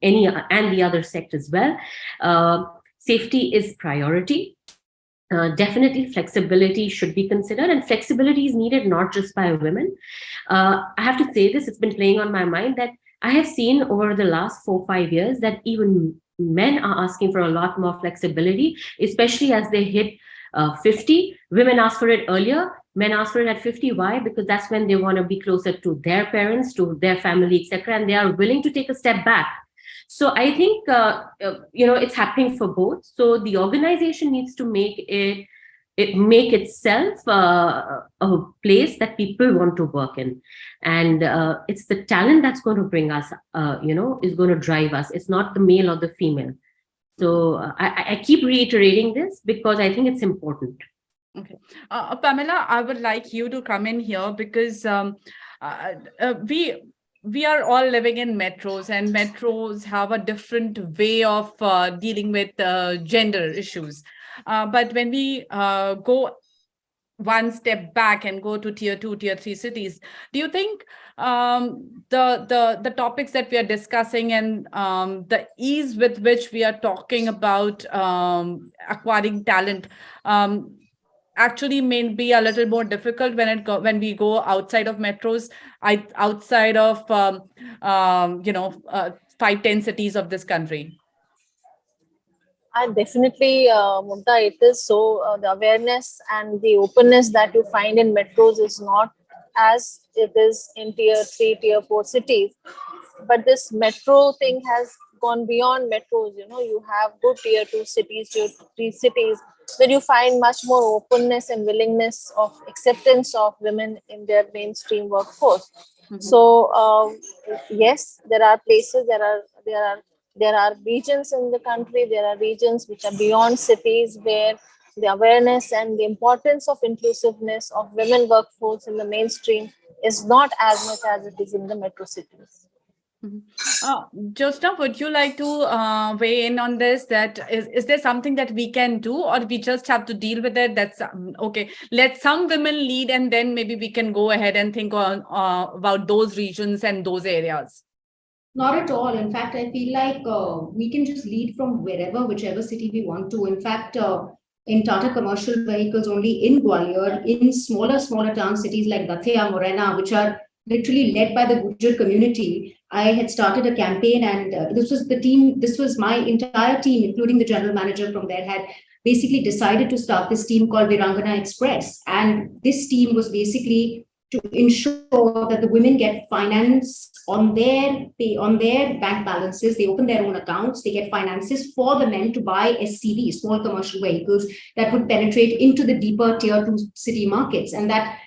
the other sex as well. Safety is priority. Definitely flexibility should be considered, and flexibility is needed not just by women. I have to say this, it's been playing on my mind that I have seen over the last 4-5 years that even men are asking for a lot more flexibility, especially as they hit 50. Women ask for it earlier, men ask for it at 50. Why? Because that's when they want to be closer to their parents, to their family, etc., and they are willing to take a step back. So I think it's happening for both. So the organization needs to make itself a place that people want to work in, and it's the talent that's going to bring us, is going to drive us. It's not the male or the female. So I keep reiterating this because I think it's important. Okay, Pamela, I would like you to come in here because we are all living in metros, and metros have a different way of dealing with gender issues. But when we go one step back and go to tier 2, tier 3 cities, do you think the topics that we are discussing and the ease with which we are talking about acquiring talent actually may be a little more difficult when we go outside of metros, outside of 5-10 cities of this country? And definitely, Mugdha, it is so. The awareness and the openness that you find in metros is not as it is in tier 3, tier 4 cities. But this metro thing has gone beyond metros. You have good tier 2 cities, tier 3 cities, where you find much more openness and willingness of acceptance of women in their mainstream workforce. Mm-hmm. So yes, there are places, there are regions in the country, there are regions which are beyond cities where the awareness and the importance of inclusiveness of women workforce in the mainstream is not as much as it is in the metro cities. Mm-hmm. Jyotsna, would you like to weigh in on this? That is there something that we can do, or we just have to deal with it? That's okay. Let some women lead, and then maybe we can go ahead and think on about those regions and those areas. Not at all. In fact, I feel like we can just lead from whichever city we want to. In fact, in Tata Commercial Vehicles, only in Gwalior, in smaller town cities like Dathia, Morena, which are literally led by the Gujar community, I had started a campaign, and this was my entire team, including the general manager from there, had basically decided to start this team called Virangana Express. And this team was basically to ensure that the women get finance on their bank balances. They open their own accounts. They get finances for the men to buy SCVs, small commercial vehicles, that would penetrate into the deeper tier 2 city markets. And that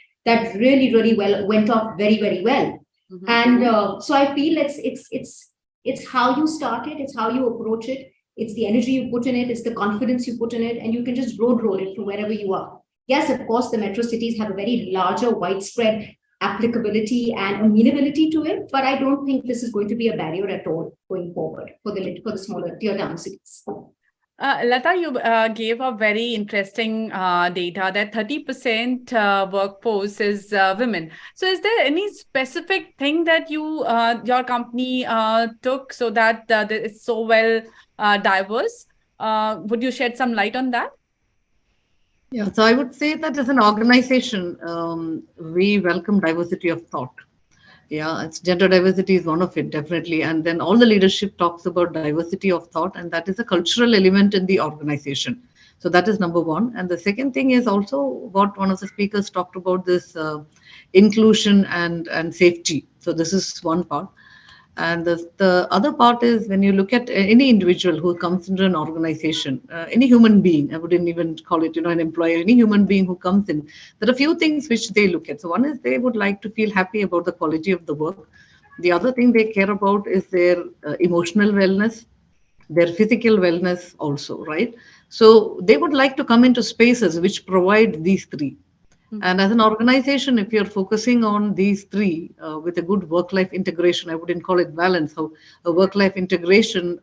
really well went off very, very well. Mm-hmm. And so I feel it's how you start it, it's how you approach it, it's the energy you put in it, it's the confidence you put in it, and you can just roll it from wherever you are. Yes, of course, the metro cities have a very larger, widespread applicability and amenability to it, but I don't think this is going to be a barrier at all going forward for the smaller tier down cities. Lata, you gave a very interesting data that 30% workforce is women. So is there any specific thing that your company took so that it's so well diverse? Would you shed some light on that? Yeah, so I would say that as an organization, we welcome diversity of thought. Yeah, it's gender diversity is one of it, definitely. And then all the leadership talks about diversity of thought, and that is a cultural element in the organization. So that is number one. And the second thing is also what one of the speakers talked about, this inclusion and safety. So this is one part. And the other part is when you look at any individual who comes into an organization, any human being, I wouldn't even call it, an employer, any human being who comes in, there are a few things which they look at. So one is they would like to feel happy about the quality of the work. The other thing they care about is their emotional wellness, their physical wellness also, right? So they would like to come into spaces which provide these three. And as an organization, if you're focusing on these three with a good work-life integration, I wouldn't call it balance, so a work-life integration,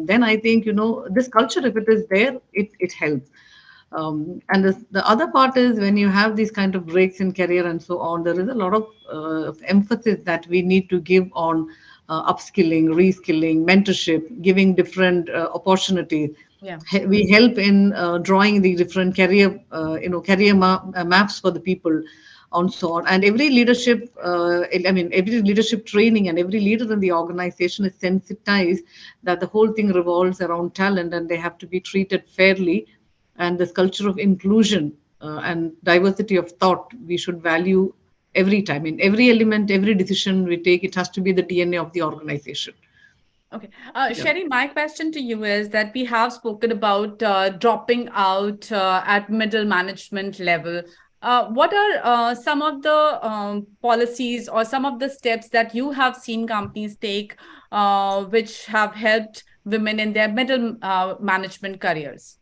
then I think, this culture, if it is there, it helps. And the other part is when you have these kind of breaks in career and so on, there is a lot of emphasis that we need to give on upskilling, reskilling, mentorship, giving different opportunities. Yeah. We help in drawing the different career, maps for the people, and so on. And every leadership, every leadership training and every leader in the organization is sensitized that the whole thing revolves around talent, and they have to be treated fairly. And this culture of inclusion and diversity of thought, we should value every time. In every element, every decision we take, it has to be the DNA of the organization. Okay. Sherry, my question to you is that we have spoken about dropping out at middle management level. What are some of the policies or some of the steps that you have seen companies take which have helped women in their middle management careers?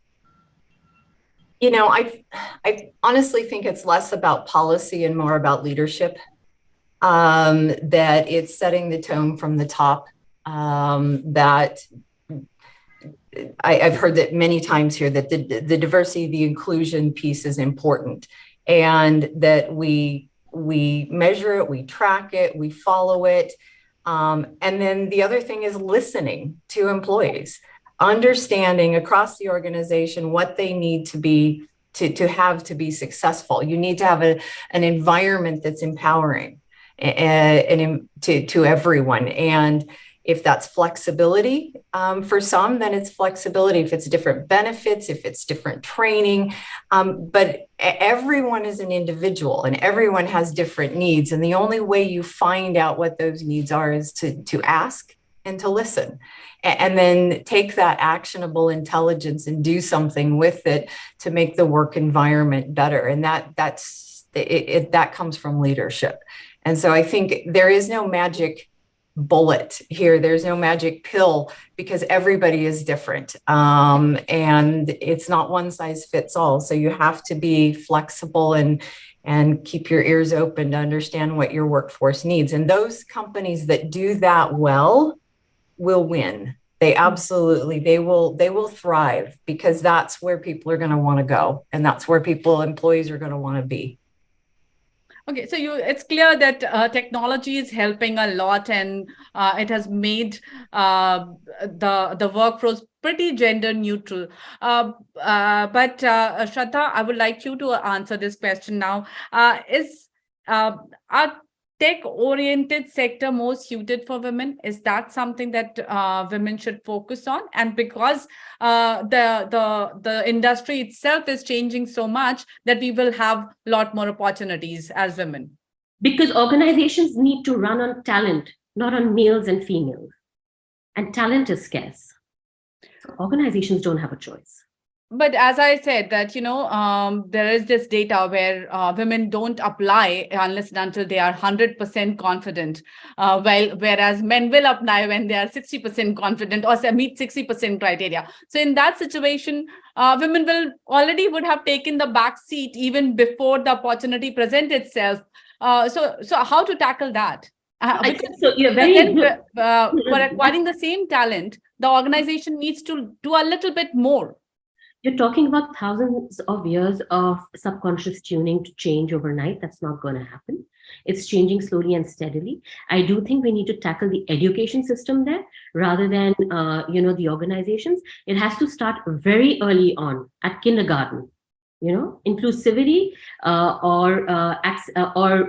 I honestly think it's less about policy and more about leadership, that it's setting the tone from the top. That I've heard that many times here, that the diversity, the inclusion piece is important, and that we measure it, we track it, we follow it. And then the other thing is listening to employees, understanding across the organization what they need to be to have to be successful. You need to have an environment that's empowering and to everyone. And if that's flexibility for some, then it's flexibility. If it's different benefits, if it's different training, but everyone is an individual and everyone has different needs. And the only way you find out what those needs are is to ask and to listen, and then take that actionable intelligence and do something with it to make the work environment better. And that comes from leadership. And so I think there is no magic bullet here. There's no magic pill, because everybody is different. And it's not one size fits all. So you have to be flexible and keep your ears open to understand what your workforce needs. And those companies that do that well will win. They will thrive, because that's where people are going to want to go. And that's where employees are going to want to be. Okay, so it's clear that technology is helping a lot, and it has made the workforce pretty gender neutral. But Shraddha, I would like you to answer this question now. Is our tech-oriented sector more suited for women? Is that something that women should focus on? And because the industry itself is changing so much, that we will have a lot more opportunities as women. Because organizations need to run on talent, not on males and females. And talent is scarce. So organizations don't have a choice. But as I said, that, there is this data where women don't apply unless and until they are 100% confident, whereas men will apply when they are 60% confident or meet 60% criteria. So in that situation, women would have taken the back seat even before the opportunity presents itself. So how to tackle that? Because so you're very for acquiring the same talent, the organization needs to do a little bit more. You're talking about thousands of years of subconscious tuning to change overnight. That's not going to happen. It's changing slowly and steadily. I do think we need to tackle the education system there rather than, the organizations. It has to start very early on at kindergarten. Inclusivity or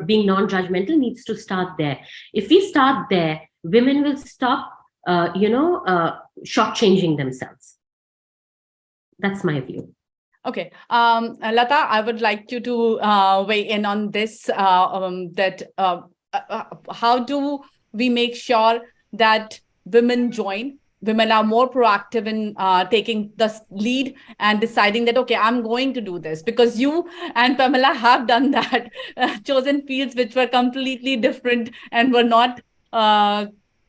being non-judgmental needs to start there. If we start there, women will stop, shortchanging themselves. That's my view. Okay. Lata, I would like you to weigh in on this, how do we make sure that women join? Women are more proactive in taking the lead and deciding that, okay, I'm going to do this, because you and Pamela have done that, chosen fields which were completely different and were not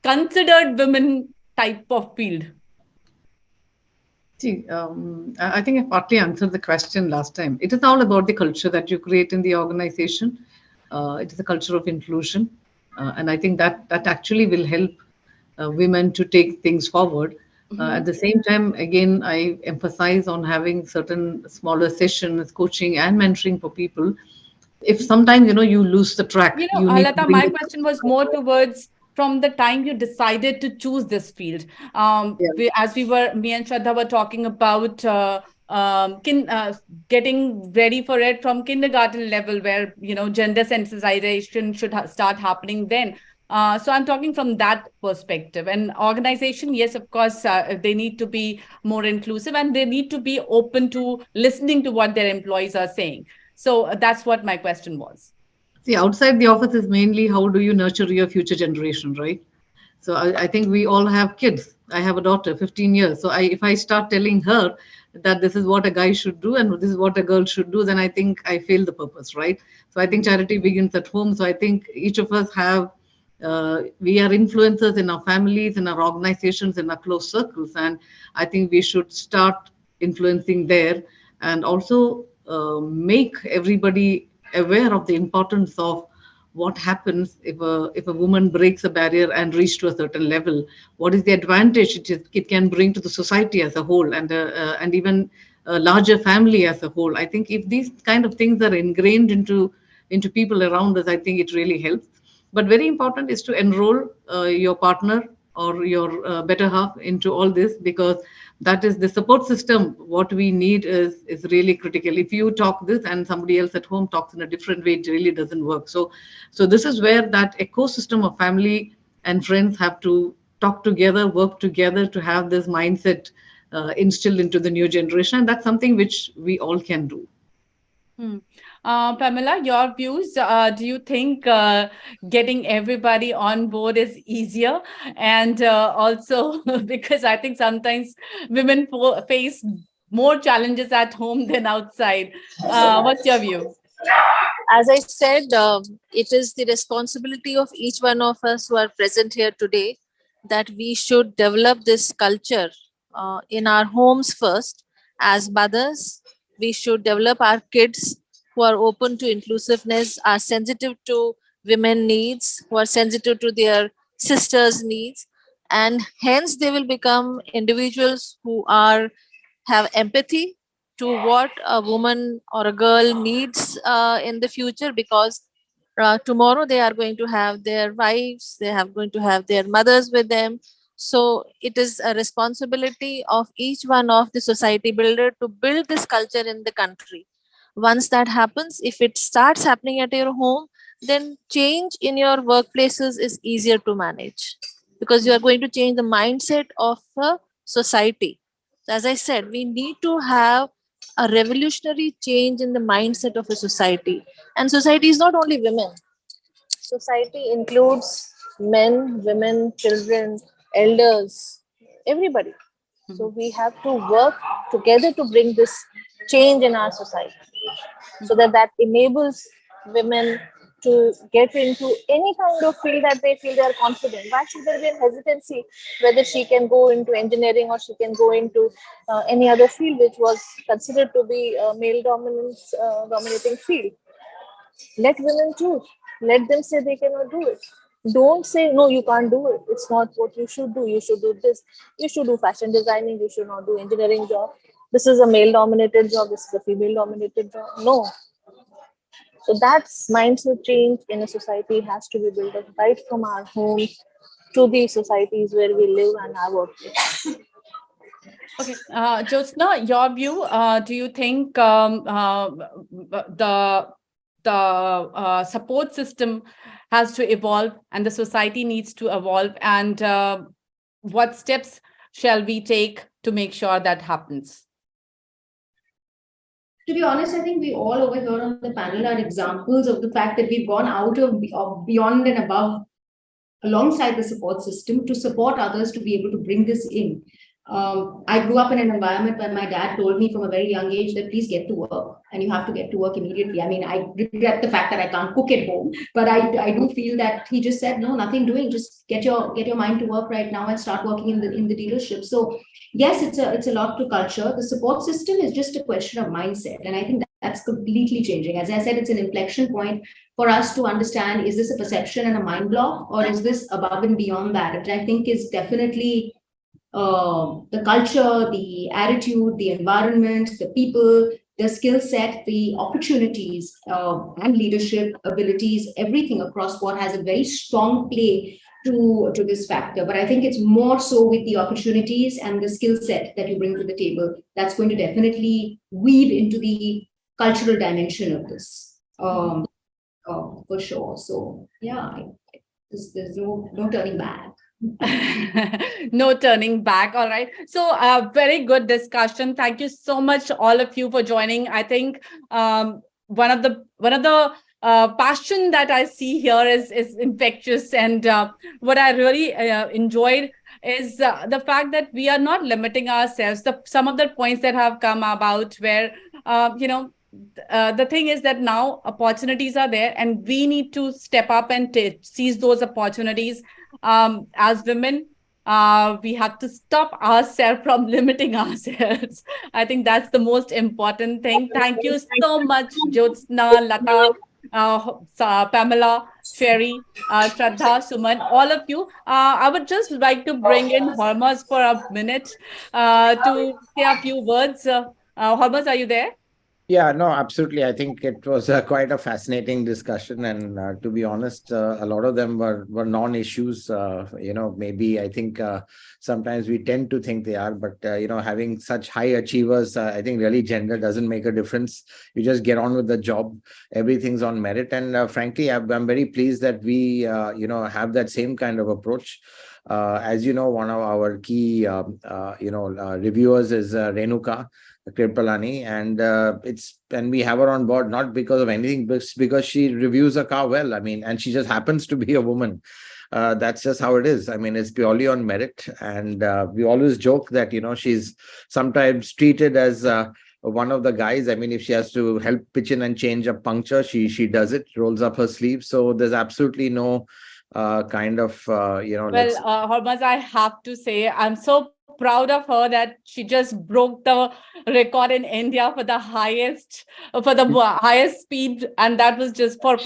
considered women type of field. See, I think I partly answered the question last time. It is all about the culture that you create in the organization. It is a culture of inclusion, and I think that actually will help women to take things forward. At the same time, again, I emphasize on having certain smaller sessions, coaching and mentoring for people. If sometimes you lose the track, you need to Lata, bring my it. question was more towards from the time you decided to choose this field. As me and Shraddha were talking about getting ready for it from kindergarten level, where gender sensitization should start happening then. So I'm talking from that perspective. And organization, yes, of course, they need to be more inclusive and they need to be open to listening to what their employees are saying. So that's what my question was. See, outside the office is mainly how do you nurture your future generation, right? So I think we all have kids. I have a daughter, 15 years. So if I start telling her that this is what a guy should do and this is what a girl should do, then I think I fail the purpose, right? So I think charity begins at home. So I think each of us we are influencers in our families, in our organizations, in our close circles. And I think we should start influencing there and also make everybody aware of the importance of what happens if a woman breaks a barrier and reach to a certain level. What is the advantage it can bring to the society as a whole and even a larger family as a whole. I think if these kind of things are ingrained into people around us, I think it really helps. But very important is to enroll your partner or your better half into all this, because that is the support system. What we need is really critical. If you talk this and somebody else at home talks in a different way, it really doesn't work. So this is where that ecosystem of family and friends have to talk together, work together to have this mindset instilled into the new generation. And that's something which we all can do. Pamela, your views. Do you think getting everybody on board is easier? And also, because I think sometimes women face more challenges at home than outside. What's your view? As I said, it is the responsibility of each one of us who are present here today that we should develop this culture in our homes first. As mothers, we should develop our kids who are open to inclusiveness, are sensitive to women needs, who are sensitive to their sisters' needs, and hence they will become individuals who have empathy to what a woman or a girl needs in the future, because tomorrow they are going to have their wives, they are going to have their mothers with them. So it is a responsibility of each one of the society builder to build this culture in the country. Once that happens, if it starts happening at your home, then change in your workplaces is easier to manage, because you are going to change the mindset of a society. As I said, we need to have a revolutionary change in the mindset of a society. And society is not only women. Society includes men, women, children, elders, everybody. So we have to work together to bring this change in our society, so that enables women to get into any kind of field that they feel they are confident. Why should there be a hesitancy whether she can go into engineering or she can go into any other field which was considered to be a male dominating field? Let women choose. Let them say they cannot do it. Don't say, no, you can't do it. It's not what you should do. You should do this. You should do fashion designing. You should not do engineering job. This is a male dominated job. This is a female dominated job. No. So that's mindset change in a society has to be built up right from our homes to the societies where we live and our workplace. Okay, Jyotsna, your view. Do you think the support system has to evolve and the society needs to evolve? And what steps shall we take to make sure that happens? To be honest, I think we all over here on the panel are examples of the fact that we've gone out of beyond and above alongside the support system to support others to be able to bring this in. I grew up in an environment where my dad told me from a very young age that please get to work, and you have to get to work immediately. I mean, I regret the fact that I can't cook at home, but I do feel that he just said, no, nothing doing, just get your mind to work right now and start working in the dealership. So yes, it's a lot to culture. The support system is just a question of mindset, and I think that's completely changing. As I said, it's an inflection point for us to understand, is this a perception and a mind block, or is this above and beyond that? Which I think is definitely the culture, the attitude, the environment, the people, the skill set, the opportunities, and leadership abilities, everything across board has a very strong play to this factor. But I think it's more so with the opportunities and the skill set that you bring to the table that's going to definitely weave into the cultural dimension of this, for sure. So yeah, there's no turning back. No turning back. All right. So very good discussion. Thank you so much, all of you, for joining. I think one of the passion that I see here is infectious, and what I really enjoyed is the fact that we are not limiting ourselves. Some of the points that have come about where the thing is that now opportunities are there, and we need to step up and seize those opportunities. As women, we have to stop ourselves from limiting ourselves. I think that's the most important thing. Thank you so much, Jyotsna, Lata, Pamela, Sherry, Shraddha, Suman, all of you. I would just like to bring in Hormuz for a minute to say a few words. Hormuz, are you there? Yeah, no, absolutely. I think it was quite a fascinating discussion, and to be honest, a lot of them were non-issues. Maybe I think sometimes we tend to think they are, but having such high achievers, I think really gender doesn't make a difference. You just get on with the job. Everything's on merit, and frankly, I'm very pleased that we have that same kind of approach. As you know, one of our key reviewers is Renuka Kripalani, and we have her on board not because of anything, but because she reviews a car well. I mean, and she just happens to be a woman. That's just how it is. I mean, it's purely on merit, and we always joke that she's sometimes treated as one of the guys. I mean, if she has to help pitch in and change a puncture, she does it, rolls up her sleeves. So there's absolutely no kind of Well, Hormuz, I have to say, I'm so proud of her that she just broke the record in India for the highest speed, and that was just for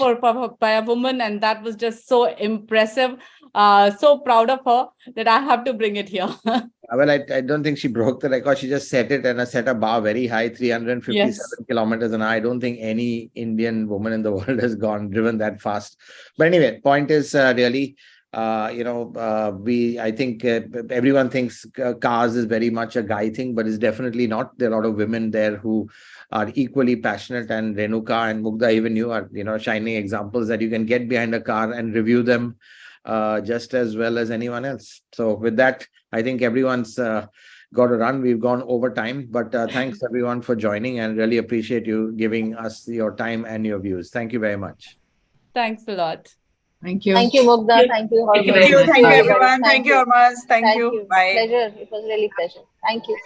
by a woman, and that was just so impressive. So proud of her that I have to bring it here. Well, I don't think she broke the record. She just set it and set a bar very high, 357 kilometers an hour. I don't think any Indian woman in the world has driven that fast. But anyway, point is really, I think everyone thinks cars is very much a guy thing, but it's definitely not. There are a lot of women there who are equally passionate, and Renuka and Mugdha, even you are, shining examples that you can get behind a car and review them just as well as anyone else. So with that, I think everyone's got to run. We've gone over time, but thanks everyone for joining, and really appreciate you giving us your time and your views. Thank you very much. Thanks a lot. Thank you. Thank you, Mugdha. Thank you. Thank you, everyone. Thank you, Hormuz. Thank you. Bye. Pleasure. It was really pleasure. Thank you.